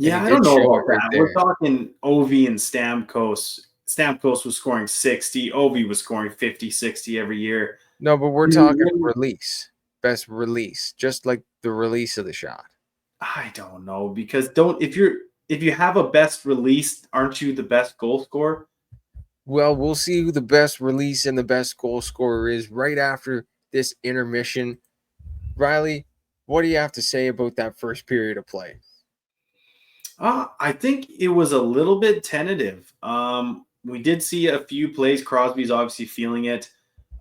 Yeah, I don't know about that. We're talking Ovi and Stamkos Stamkos was scoring 60. Ovi was scoring 50, 60 every year. No, but we're talking release. Best release. Just like the release of the shot. I don't know, because if you have a best release, aren't you the best goal scorer? Well, we'll see who the best release and the best goal scorer is right after this intermission. Riley, what do you have to say about that first period of play? I think it was a little bit tentative. We did see a few plays. Crosby's obviously feeling it,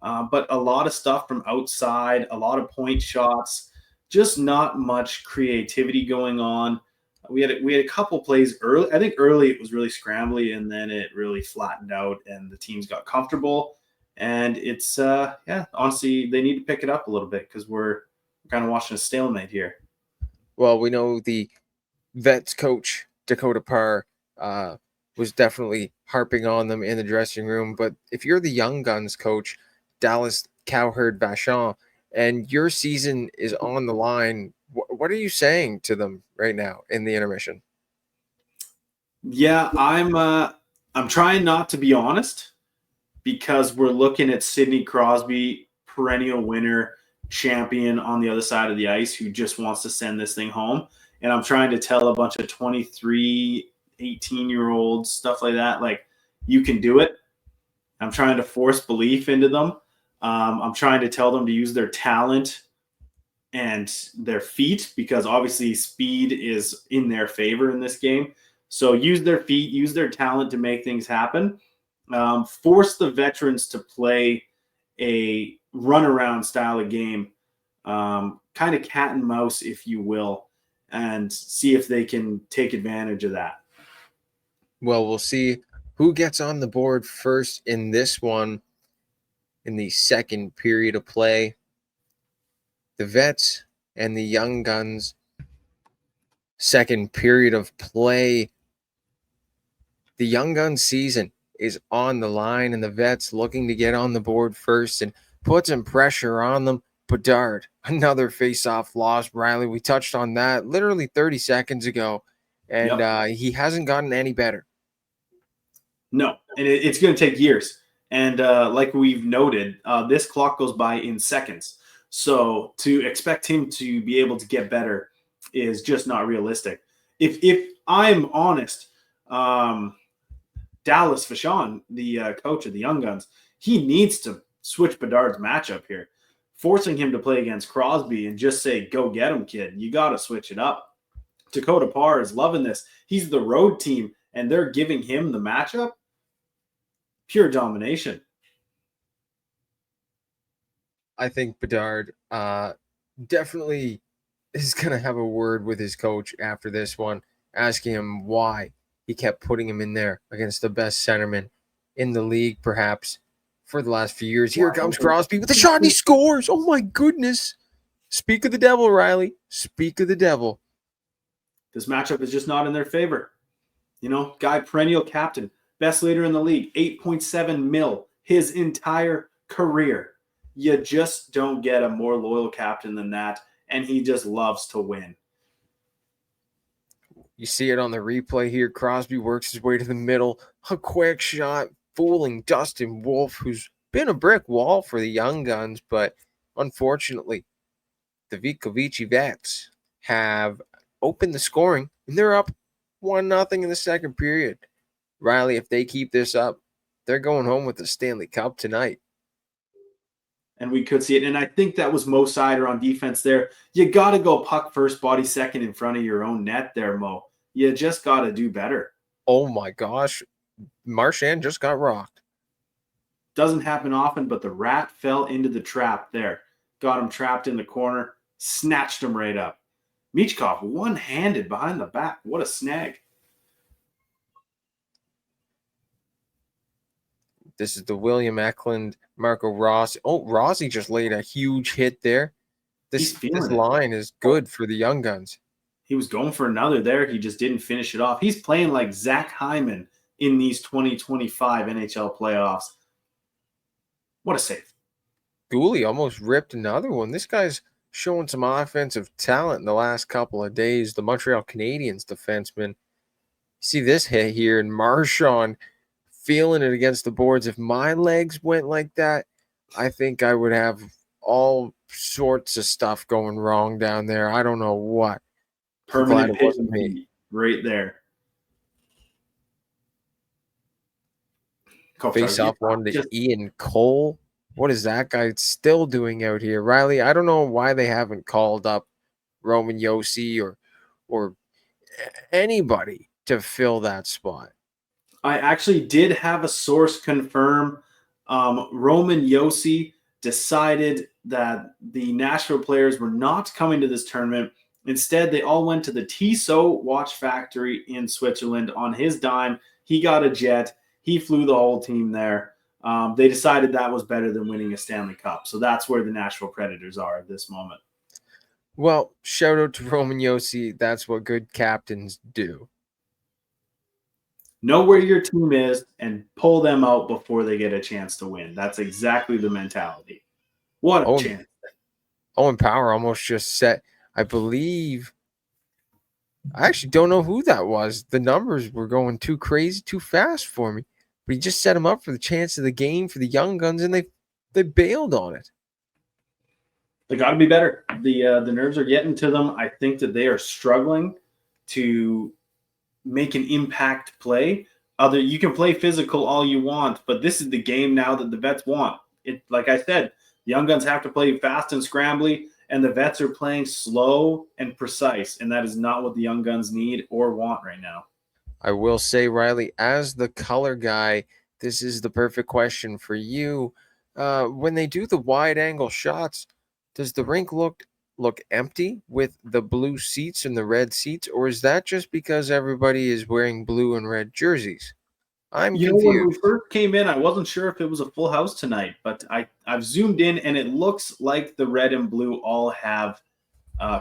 but a lot of stuff from outside, a lot of point shots, just not much creativity going on. We had a couple plays early. I think early it was really scrambly, and then it really flattened out, and the teams got comfortable. And it's honestly, they need to pick it up a little bit because we're kind of watching a stalemate here. Well, we know the Vets coach, Dakota Parr, was definitely harping on them in the dressing room. But if you're the Young Guns coach, Dallas Cowherd Vachon, and your season is on the line, what are you saying to them right now in the intermission? Yeah, I'm trying not to be honest, because we're looking at Sidney Crosby, perennial winner, champion on the other side of the ice, who just wants to send this thing home. And I'm trying to tell a bunch of 23, 18-year-olds, stuff like that, like, you can do it. I'm trying to force belief into them. I'm trying to tell them to use their talent and their feet, because obviously speed is in their favor in this game. So use their feet, use their talent to make things happen. Force the veterans to play a runaround style of game, kind of cat and mouse, if you will, and see if they can take advantage of that. Well, we'll see who gets on the board first in this one in the second period of play. The Vets and the Young Guns, second period of play. The Young Guns season is on the line, and the Vets looking to get on the board first and put some pressure on them. Bedard, another face-off loss. Riley, we touched on that literally 30 seconds ago, and he hasn't gotten any better. No, and it's going to take years. And like we've noted, this clock goes by in seconds. So to expect him to be able to get better is just not realistic. If I'm honest, Dallas Vachon, the coach of the Young Guns, he needs to switch Bedard's matchup here, forcing him to play against Crosby and just say, go get him, kid. You got to switch it up. Dakota Parr is loving this. He's the road team, and they're giving him the matchup. Pure domination. I think Bedard definitely is going to have a word with his coach after this one, asking him why he kept putting him in there against the best centerman in the league, perhaps, for the last few years. Here comes Crosby with a shot, and he scores. Oh, my goodness. Speak of the devil, Riley. Speak of the devil. This matchup is just not in their favor. You know, guy, perennial captain, best leader in the league, 8.7 mil his entire career. You just don't get a more loyal captain than that, and he just loves to win. You see it on the replay here. Crosby works his way to the middle. A quick shot, fooling Dustin Wolf, who's been a brick wall for the Young Guns, but unfortunately, the Vicovici Vets have opened the scoring, and they're up 1-0 in the second period. Riley, if they keep this up, they're going home with the Stanley Cup tonight. And we could see it. And I think that was Mo Sider on defense there. You got to go puck first, body second in front of your own net there, Mo. You just got to do better. Oh, my gosh. Marchand just got rocked. Doesn't happen often, but the rat fell into the trap there. Got him trapped in the corner, snatched him right up. Michkov one-handed behind the back. What a snag. This is the William Eklund, Marco Rossi. Oh, Rossi just laid a huge hit there. This line is good for the Young Guns. He was going for another there. He just didn't finish it off. He's playing like Zach Hyman in these 2025 NHL playoffs. What a save. Gooley almost ripped another one. This guy's showing some offensive talent in the last couple of days. The Montreal Canadiens defenseman. See this hit here, and Marchand feeling it against the boards. If my legs went like that, I think I would have all sorts of stuff going wrong down there. I don't know what. I'm glad Permanent it wasn't pigeon me. feet right there. Face off one to Ian Cole. What is that guy still doing out here? Ryley, I don't know why they haven't called up Roman Yossi or anybody to fill that spot. I actually did have a source confirm Roman Yossi decided that the Nashville players were not coming to this tournament. Instead, they all went to the Tissot watch factory in Switzerland on his dime. He got a jet. He flew the whole team there. They decided that was better than winning a Stanley Cup. So that's where the Nashville Predators are at this moment. Well, shout out to Roman Yossi. That's what good captains do. Know where your team is and pull them out before they get a chance to win. That's exactly the mentality. What a chance. Owen Power almost just set, I believe. I actually don't know who that was. The numbers were going too crazy, too fast for me. But he just set him up for the chance of the game for the Young Guns, and they bailed on it. They got to be better. The nerves are getting to them. I think that they are struggling to make an impact play. You can play physical all you want, but this is the game now that the vets want. It, like I said, the Young Guns have to play fast and scrambly, and the vets are playing slow and precise, and that is not what the Young Guns need or want right now. I will say, Ryley, as the color guy, this is the perfect question for you. When they do the wide angle shots, does the rink look empty with the blue seats and the red seats, or is that just because everybody is wearing blue and red jerseys? I'm confused. When we first came in, I wasn't sure if it was a full house tonight, but I've zoomed in, and it looks like the red and blue all have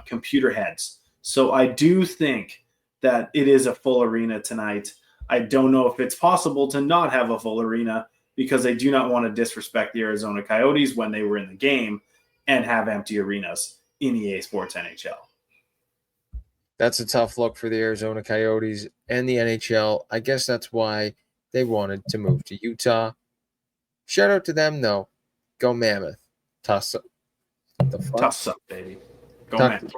computer heads. So I do think that it is a full arena tonight. I don't know if it's possible to not have a full arena because they do not want to disrespect the Arizona Coyotes when they were in the game and have empty arenas in EA Sports NHL. That's a tough look for the Arizona Coyotes and the NHL. I guess that's why they wanted to move to Utah. Shout out to them, though. Go Mammoth. Tuss up. Tuss up, baby. Go Mammoth.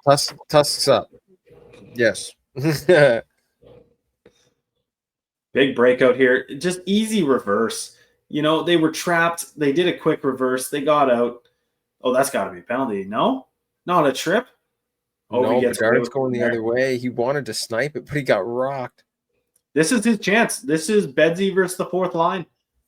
Tusks up. Yes. Big breakout here. Just easy reverse. They were trapped. They did a quick reverse. They got out. Oh, that's got to be a penalty. No? Not a trip? No, Bedard's going the other way. He wanted to snipe it, but he got rocked. This is his chance. This is Bedsy versus the fourth line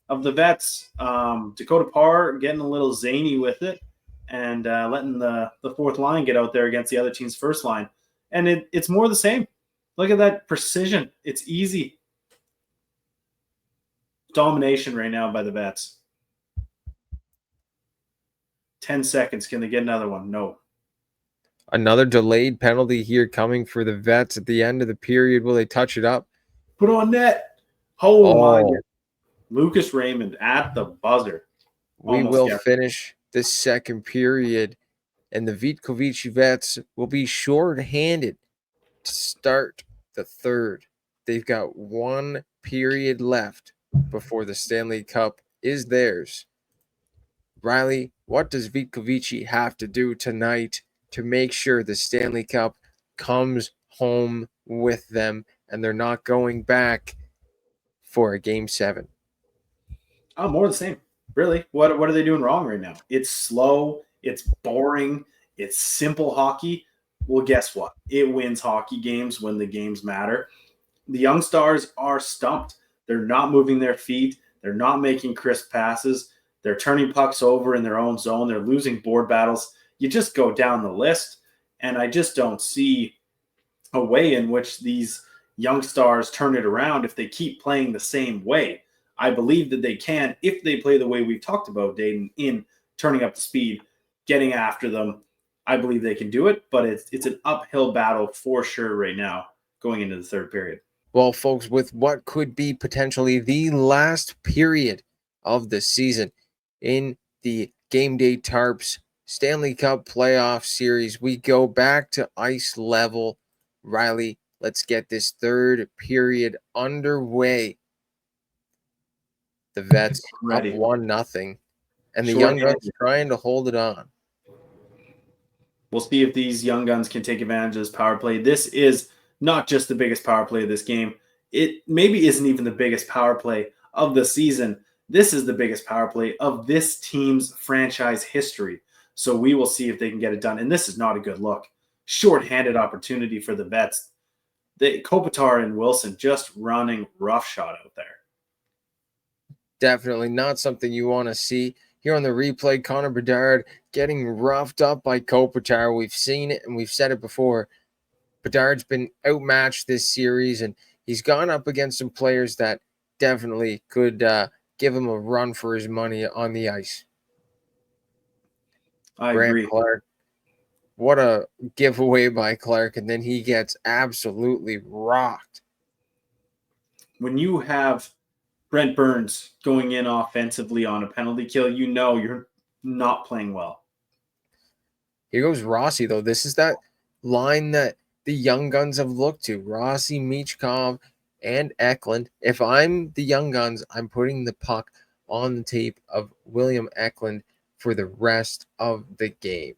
of the vets. Dakota Parr getting a little zany with it and letting the fourth line get out there against the other team's first line. And it's more the same. Look at that precision. It's easy. Domination right now by the vets. 10 seconds. Can they get another one? No. Another delayed penalty here coming for the vets at the end of the period. Will they touch it up? Put on net. Oh my God. Lucas Raymond at the buzzer. We will finish this second period, and the Vitkovici vets will be short-handed to start the third. They've got one period left before the Stanley Cup is theirs. Ryley, what does Vitkovici have to do tonight to make sure the Stanley Cup comes home with them and they're not going back for a Game 7? Oh, more of the same. Really? What are they doing wrong right now? It's slow. It's boring. It's simple hockey. Well, guess what? It wins hockey games when the games matter. The young stars are stumped. They're not moving their feet. They're not making crisp passes. They're turning pucks over in their own zone. They're losing board battles. You just go down the list, and I just don't see a way in which these young stars turn it around if they keep playing the same way. I believe that they can if they play the way we've talked about, Daeden, in turning up the speed, getting after them. I believe they can do it, but it's an uphill battle for sure right now going into the third period. Well, folks, with what could be potentially the last period of the season in the Game Day Tarps Stanley Cup playoff series, we go back to ice level. Ryley, let's get this third period underway. The Vets up Ready. 1-0, and the Young Short-handed. Guns trying to hold it on. We'll see if these young guns can take advantage of this power play. This is not just the biggest power play of this game. It maybe isn't even the biggest power play of the season. This is the biggest power play of this team's franchise history. So we will see if they can get it done. And this is not a good look. Short-handed opportunity for the Vets. Kopitar and Wilson just running roughshod out there. Definitely not something you want to see. Here on the replay, Connor Bedard getting roughed up by Kopitar. We've seen it and we've said it before. Bedard's been outmatched this series, and he's gone up against some players that definitely could give him a run for his money on the ice. I Grant agree. Clark, what a giveaway by Clark, and then he gets absolutely rocked. When you have Brent Burns going in offensively on a penalty kill, you know you're not playing well. Here goes Rossi, though. This is that line that the Young Guns have looked to. Rossi, Michkov, and Eklund. If I'm the Young Guns, I'm putting the puck on the tape of William Eklund for the rest of the game.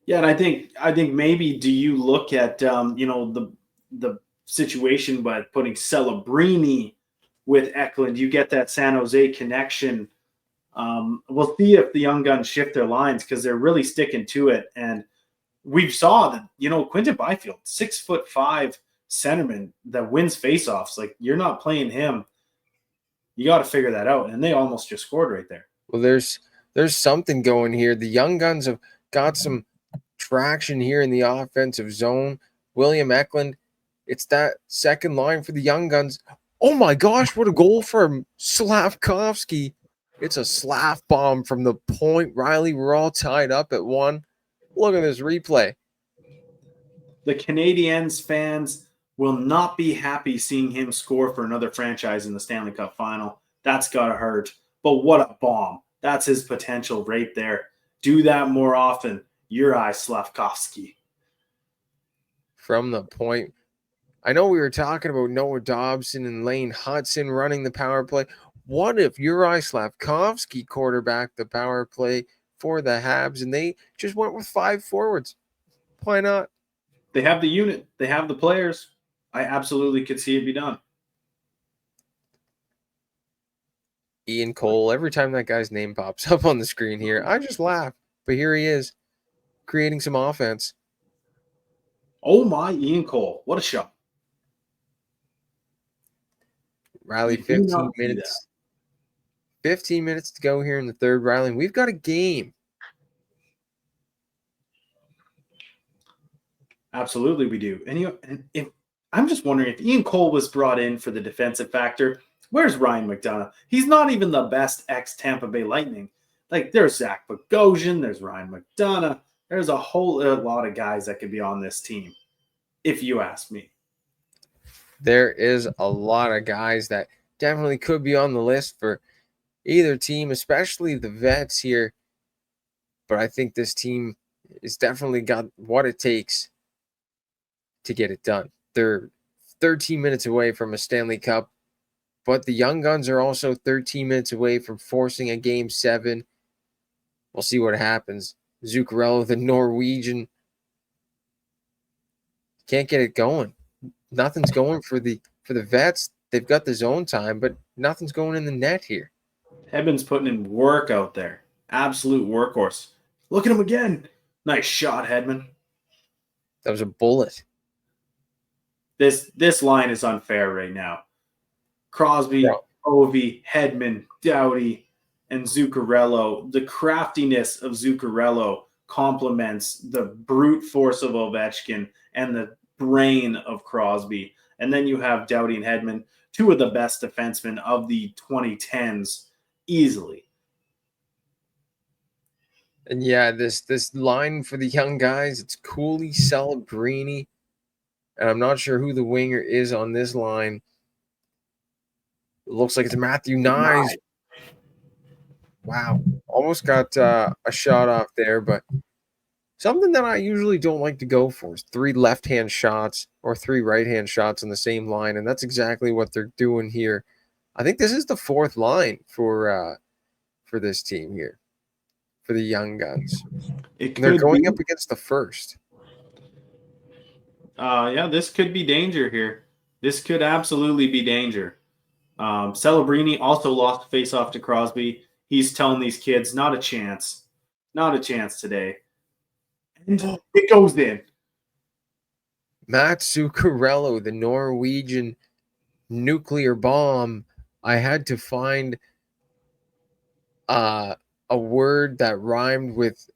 Yeah, and I think maybe do you look at the situation by putting Celebrini with Eklund, you get that San Jose connection. We'll see if the Young Guns shift their lines because they're really sticking to it. And we saw that, Quinton Byfield, 6'5" centerman that wins faceoffs. Like, you're not playing him. You got to figure that out. And they almost just scored right there. Well, there's something going here. The Young Guns have got some traction here in the offensive zone. William Eklund, it's that second line for the Young Guns. Oh my gosh, what a goal from Slavkovsky. It's a Slav bomb from the point. Ryley, we're all tied up at 1. Look at this replay. The Canadiens fans will not be happy seeing him score for another franchise in the Stanley Cup final. That's got to hurt. But what a bomb. That's his potential right there. Do that more often. Juraj Slavkovsky. From the point. I know we were talking about Noah Dobson and Lane Hudson running the power play. What if Juraj Slavkovsky quarterbacked the power play for the Habs and they just went with 5 forwards? Why not? They have the unit. They have the players. I absolutely could see it be done. Ian Cole, every time that guy's name pops up on the screen here, I just laugh. But here he is, creating some offense. Oh my, Ian Cole. What a shot. Ryley, 15 minutes. 15 minutes to go here in the third, Ryley. We've got a game. Absolutely, we do. And if I'm just wondering if Ian Cole was brought in for the defensive factor, where's Ryan McDonough? He's not even the best ex-Tampa Bay Lightning. Like, there's Zach Bogosian, there's Ryan McDonough. There's a whole lot of guys that could be on this team, if you ask me. There is a lot of guys that definitely could be on the list for either team, especially the Vets here. But I think this team has definitely got what it takes to get it done. They're 13 minutes away from a Stanley Cup, but the Young Guns are also 13 minutes away from forcing a Game 7. We'll see what happens. Zuccarello, the Norwegian, can't get it going. Nothing's going for the Vets. They've got the zone time, but nothing's going in the net here. Hedman's putting in work out there. Absolute workhorse. Look at him again. Nice shot, Hedman. That was a bullet. This line is unfair right now. Crosby, Ovi, Hedman, Doughty, and Zuccarello. The craftiness of Zuccarello complements the brute force of Ovechkin and the brain of Crosby. And then you have Doughty and Hedman, two of the best defensemen of the 2010s, easily. And yeah, this line for the young guys, it's Cooley, Celebrini, and I'm not sure who the winger is on this line. It looks like it's Matthew Nyes. Wow, almost got a shot off there, but something that I usually don't like to go for is 3 left-hand shots or 3 right-hand shots on the same line, and that's exactly what they're doing here. I think this is the fourth line for this team here, for the Young Guns. It And they're could going be. up against the first. Yeah, this could be danger here. This could absolutely be danger. Celebrini also lost face-off to Crosby. He's telling these kids, not a chance. Not a chance today. And it goes in. Matt Zuccarello, the Norwegian nuclear bomb. I had to find a word that rhymed with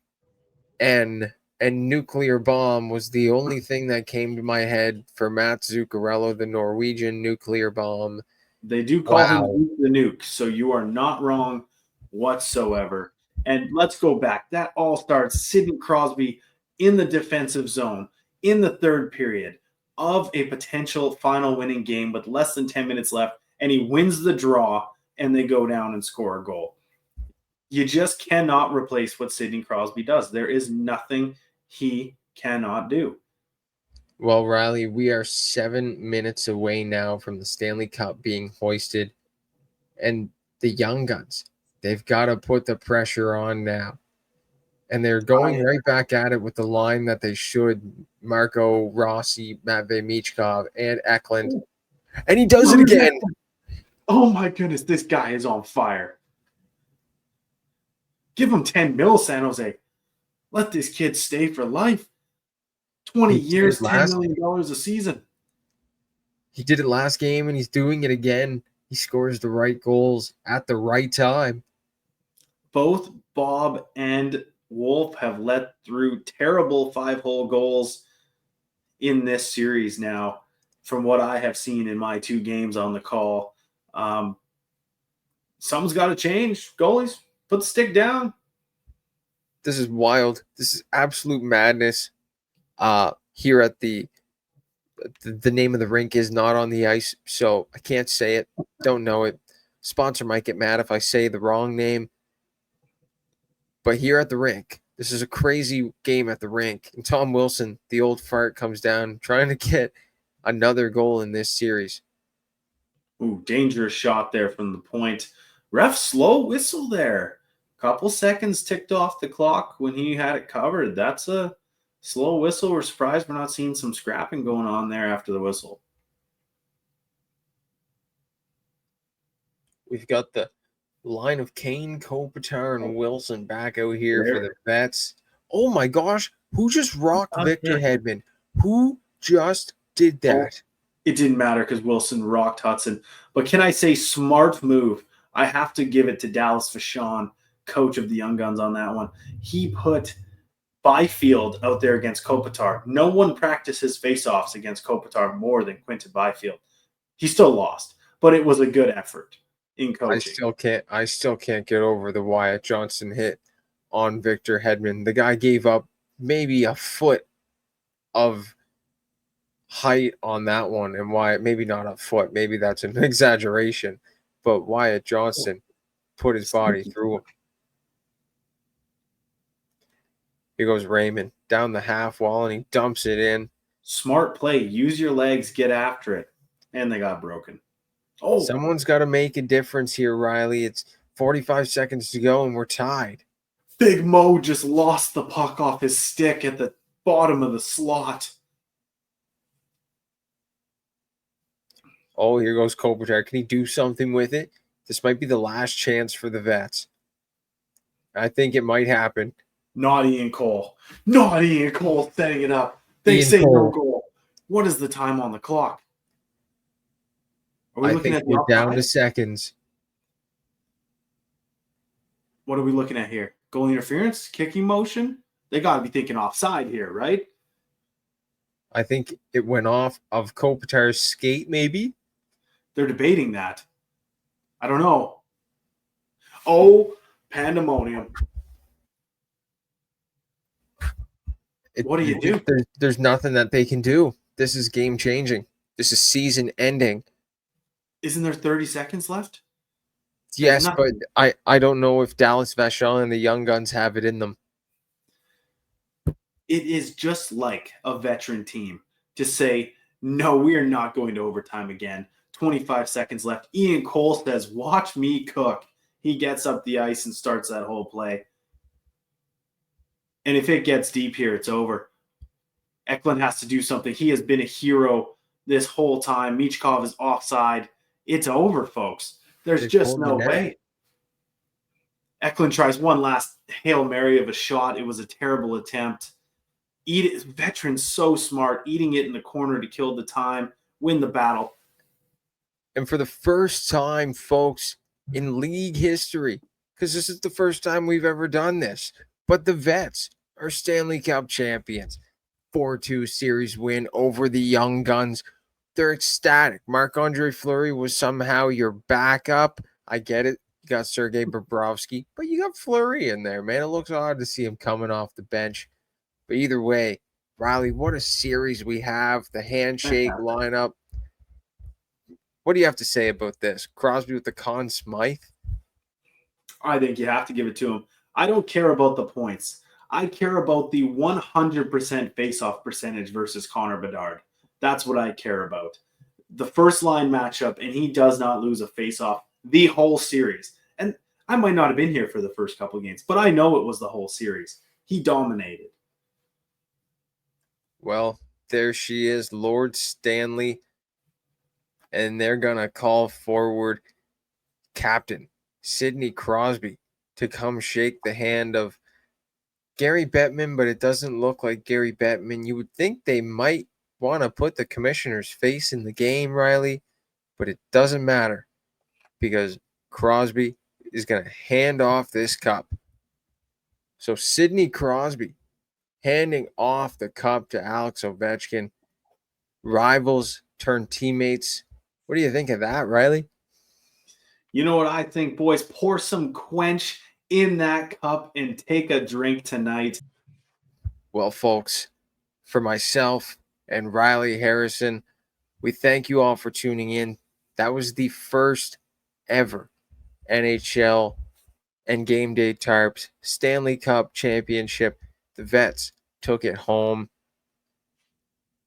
N, and nuclear bomb was the only thing that came to my head for Matt Zuccarello, the Norwegian nuclear bomb. They do call him Wow. the nuke, so you are not wrong whatsoever. And let's go back. That all starts Sidney Crosby in the defensive zone in the third period of a potential final winning game with less than 10 minutes left, and he wins the draw, and they go down and score a goal. You just cannot replace what Sidney Crosby does. There is nothing he cannot do. Well, Riley, we are 7 minutes away now from the Stanley Cup being hoisted. And the Young Guns, they've got to put the pressure on now. And they're going right back at it with the line that they should. Marco Rossi, Matvei Michkov, and Eklund. And he does it again. Oh my goodness, this guy is on fire. Give him 10 mil, San Jose. Let this kid stay for life. 20 years, $10 million a season. He did it last game, and he's doing it again. He scores the right goals at the right time. Both Bob and Wolf have let through terrible 5-hole goals in this series now, from what I have seen in my 2 games on the call. Something's got to change. Goalies, put the stick down. This is wild. This is absolute madness. Here at the name of the rink is not on the ice, so I can't say it. Don't know it. Sponsor might get mad if I say the wrong name. But here at the rink, this is a crazy game at the rink. And Tom Wilson, the old fart, comes down trying to get another goal in this series. Ooh, dangerous shot there from the point. Ref slow whistle there. Couple seconds ticked off the clock when he had it covered. That's a slow whistle. We're surprised we're not seeing some scrapping going on there after the whistle. We've got the line of Kane, Kopitar, and Wilson back out here for the Vets. Oh my gosh, who just rocked Victor Hedman? Who just did that? It didn't matter because Wilson rocked Hudson. But can I say smart move? I have to give it to Dallas Vachon, coach of the Young Guns, on that one. He put Byfield out there against Kopitar. No one practices faceoffs against Kopitar more than Quinton Byfield. He still lost, but it was a good effort in coaching. I still can't get over the Wyatt Johnson hit on Victor Hedman. The guy gave up maybe a foot of height on that one, and Wyatt, maybe not a foot, maybe that's an exaggeration, but Wyatt Johnson put his body through him. Here goes Raymond down the half wall, and he dumps it in. Smart play. Use your legs, get after it. And they got broken. Oh, someone's got to make a difference here, Riley. It's 45 seconds to go, and we're tied. Big Mo just lost the puck off his stick at the bottom of the slot. Oh, here goes Kopitar. Can he do something with it? This might be the last chance for the Vets. I think it might happen. Not Ian Cole. Not Ian Cole setting it up. They say no goal. What is the time on the clock? Are we looking at we're down to seconds. What are we looking at here? Goal interference? Kicking motion? They got to be thinking offside here, right? I think it went off of Kopitar's skate, maybe. They're debating that. I don't know. Oh, pandemonium. What do you do? There's nothing that they can do. This is game changing. This is season ending. Isn't there 30 seconds left? Yes, but I don't know if Dallas Vachon and the Young Guns have it in them. It is just like a veteran team to say, no, we are not going to overtime again. 25 seconds left. Ian Cole says, "Watch me cook." He gets up the ice and starts that whole play. And if it gets deep here, it's over. Eklund has to do something. He has been a hero this whole time. Michkov is offside. It's over, folks. There's just no way. Eklund tries one last Hail Mary of a shot. It was a terrible attempt. Veteran so smart, eating it in the corner to kill the time, win the battle. And for the first time, folks, in league history, because this is the first time we've ever done this, but the Vets are Stanley Cup champions. 4-2 series win over the Young Guns. They're ecstatic. Marc-Andre Fleury was somehow your backup. I get it. You got Sergei Bobrovsky, but you got Fleury in there, man. It looks odd to see him coming off the bench. But either way, Ryley, what a series we have. The handshake lineup. What do you have to say about this? Crosby with the Conn Smythe? I think you have to give it to him. I don't care about the points. I care about the 100% face-off percentage versus Connor Bedard. That's what I care about. The first line matchup, and he does not lose a face-off the whole series. And I might not have been here for the first couple of games, but I know it was the whole series. He dominated. Well, there she is, Lord Stanley. And they're going to call forward Captain Sidney Crosby to come shake the hand of Gary Bettman, but it doesn't look like Gary Bettman. You would think they might want to put the commissioner's face in the game, Ryley, but it doesn't matter because Crosby is going to hand off this cup. So Sidney Crosby handing off the cup to Alex Ovechkin. Rivals turn teammates. What do you think of that, Ryley? You know what I think, boys? Pour some quench in that cup and take a drink tonight. Well, folks, for myself and Ryley Harrison, we thank you all for tuning in. That was the first ever NHL and Game Day Tarps Stanley Cup Championship. The Vets took it home.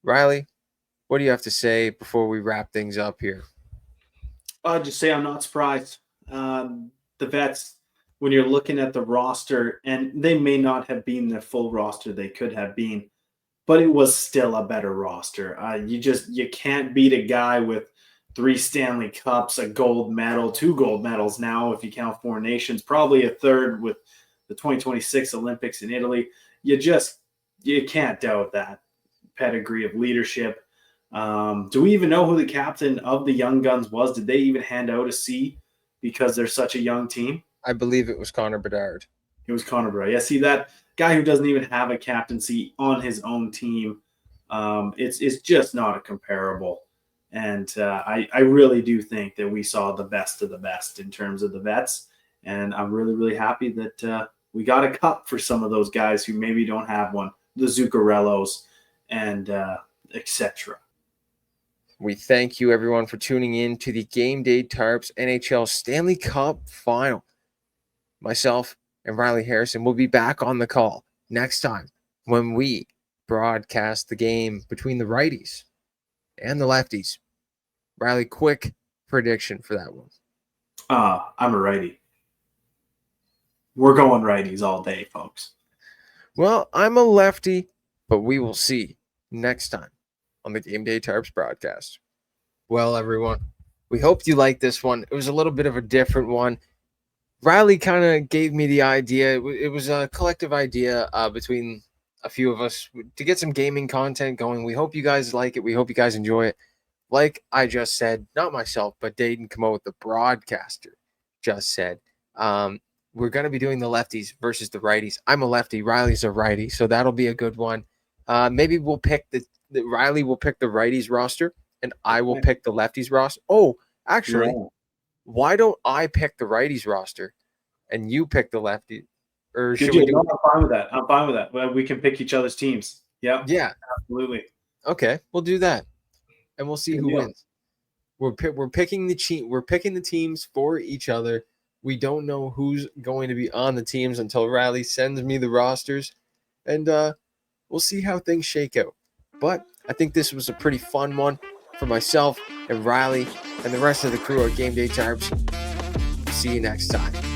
Ryley, what do you have to say before we wrap things up here? I'll just say I'm not surprised. The Vets, when you're looking at the roster, and they may not have been the full roster they could have been, but it was still a better roster. You can't beat a guy with 3 Stanley Cups, a gold medal, 2 gold medals now if you count 4 nations, probably a third with the 2026 Olympics in Italy. You can't doubt that pedigree of leadership. Do we even know who the captain of the Young Guns was? Did they even hand out a C because they're such a young team? I believe it was Connor Bedard. It was Connor Bedard. Yeah, see, that guy who doesn't even have a captaincy on his own team, it's just not a comparable. And I really do think that we saw the best of the best in terms of the Vets. And I'm really, really happy that we got a cup for some of those guys who maybe don't have one, the Zuccarellos and etc. We thank you, everyone, for tuning in to the Game Day Tarps NHL Stanley Cup Final. Myself and Ryley Harrison will be back on the call next time when we broadcast the game between the righties and the lefties. Ryley, quick prediction for that one. I'm a righty. We're going righties all day, folks. Well, I'm a lefty, but we will see next time on the Game Day Tarps broadcast. Well, everyone, we hope you liked this one. It was a little bit of a different one. Ryley kind of gave me the idea. It was a collective idea between a few of us to get some gaming content going. We hope you guys like it. We hope you guys enjoy it. Like I just said, not myself, but Daeden Camote, the broadcaster, just said, we're going to be doing the lefties versus the righties. I'm a lefty. Ryley's a righty, so that'll be a good one. Maybe we'll pick Ryley will pick the righties roster, and I will pick the lefties roster. Oh, actually, why don't I pick the righties roster, and you pick the lefty? Or should we do? I'm fine with that. I'm fine with that. Well, we can pick each other's teams. Yeah. Yeah. Absolutely. Okay, we'll do that, and we'll see who wins. We're picking the teams for each other. We don't know who's going to be on the teams until Ryley sends me the rosters, and we'll see how things shake out. But I think this was a pretty fun one for myself and Ryley. and the rest of the crew at Game Day Tarps. See you next time.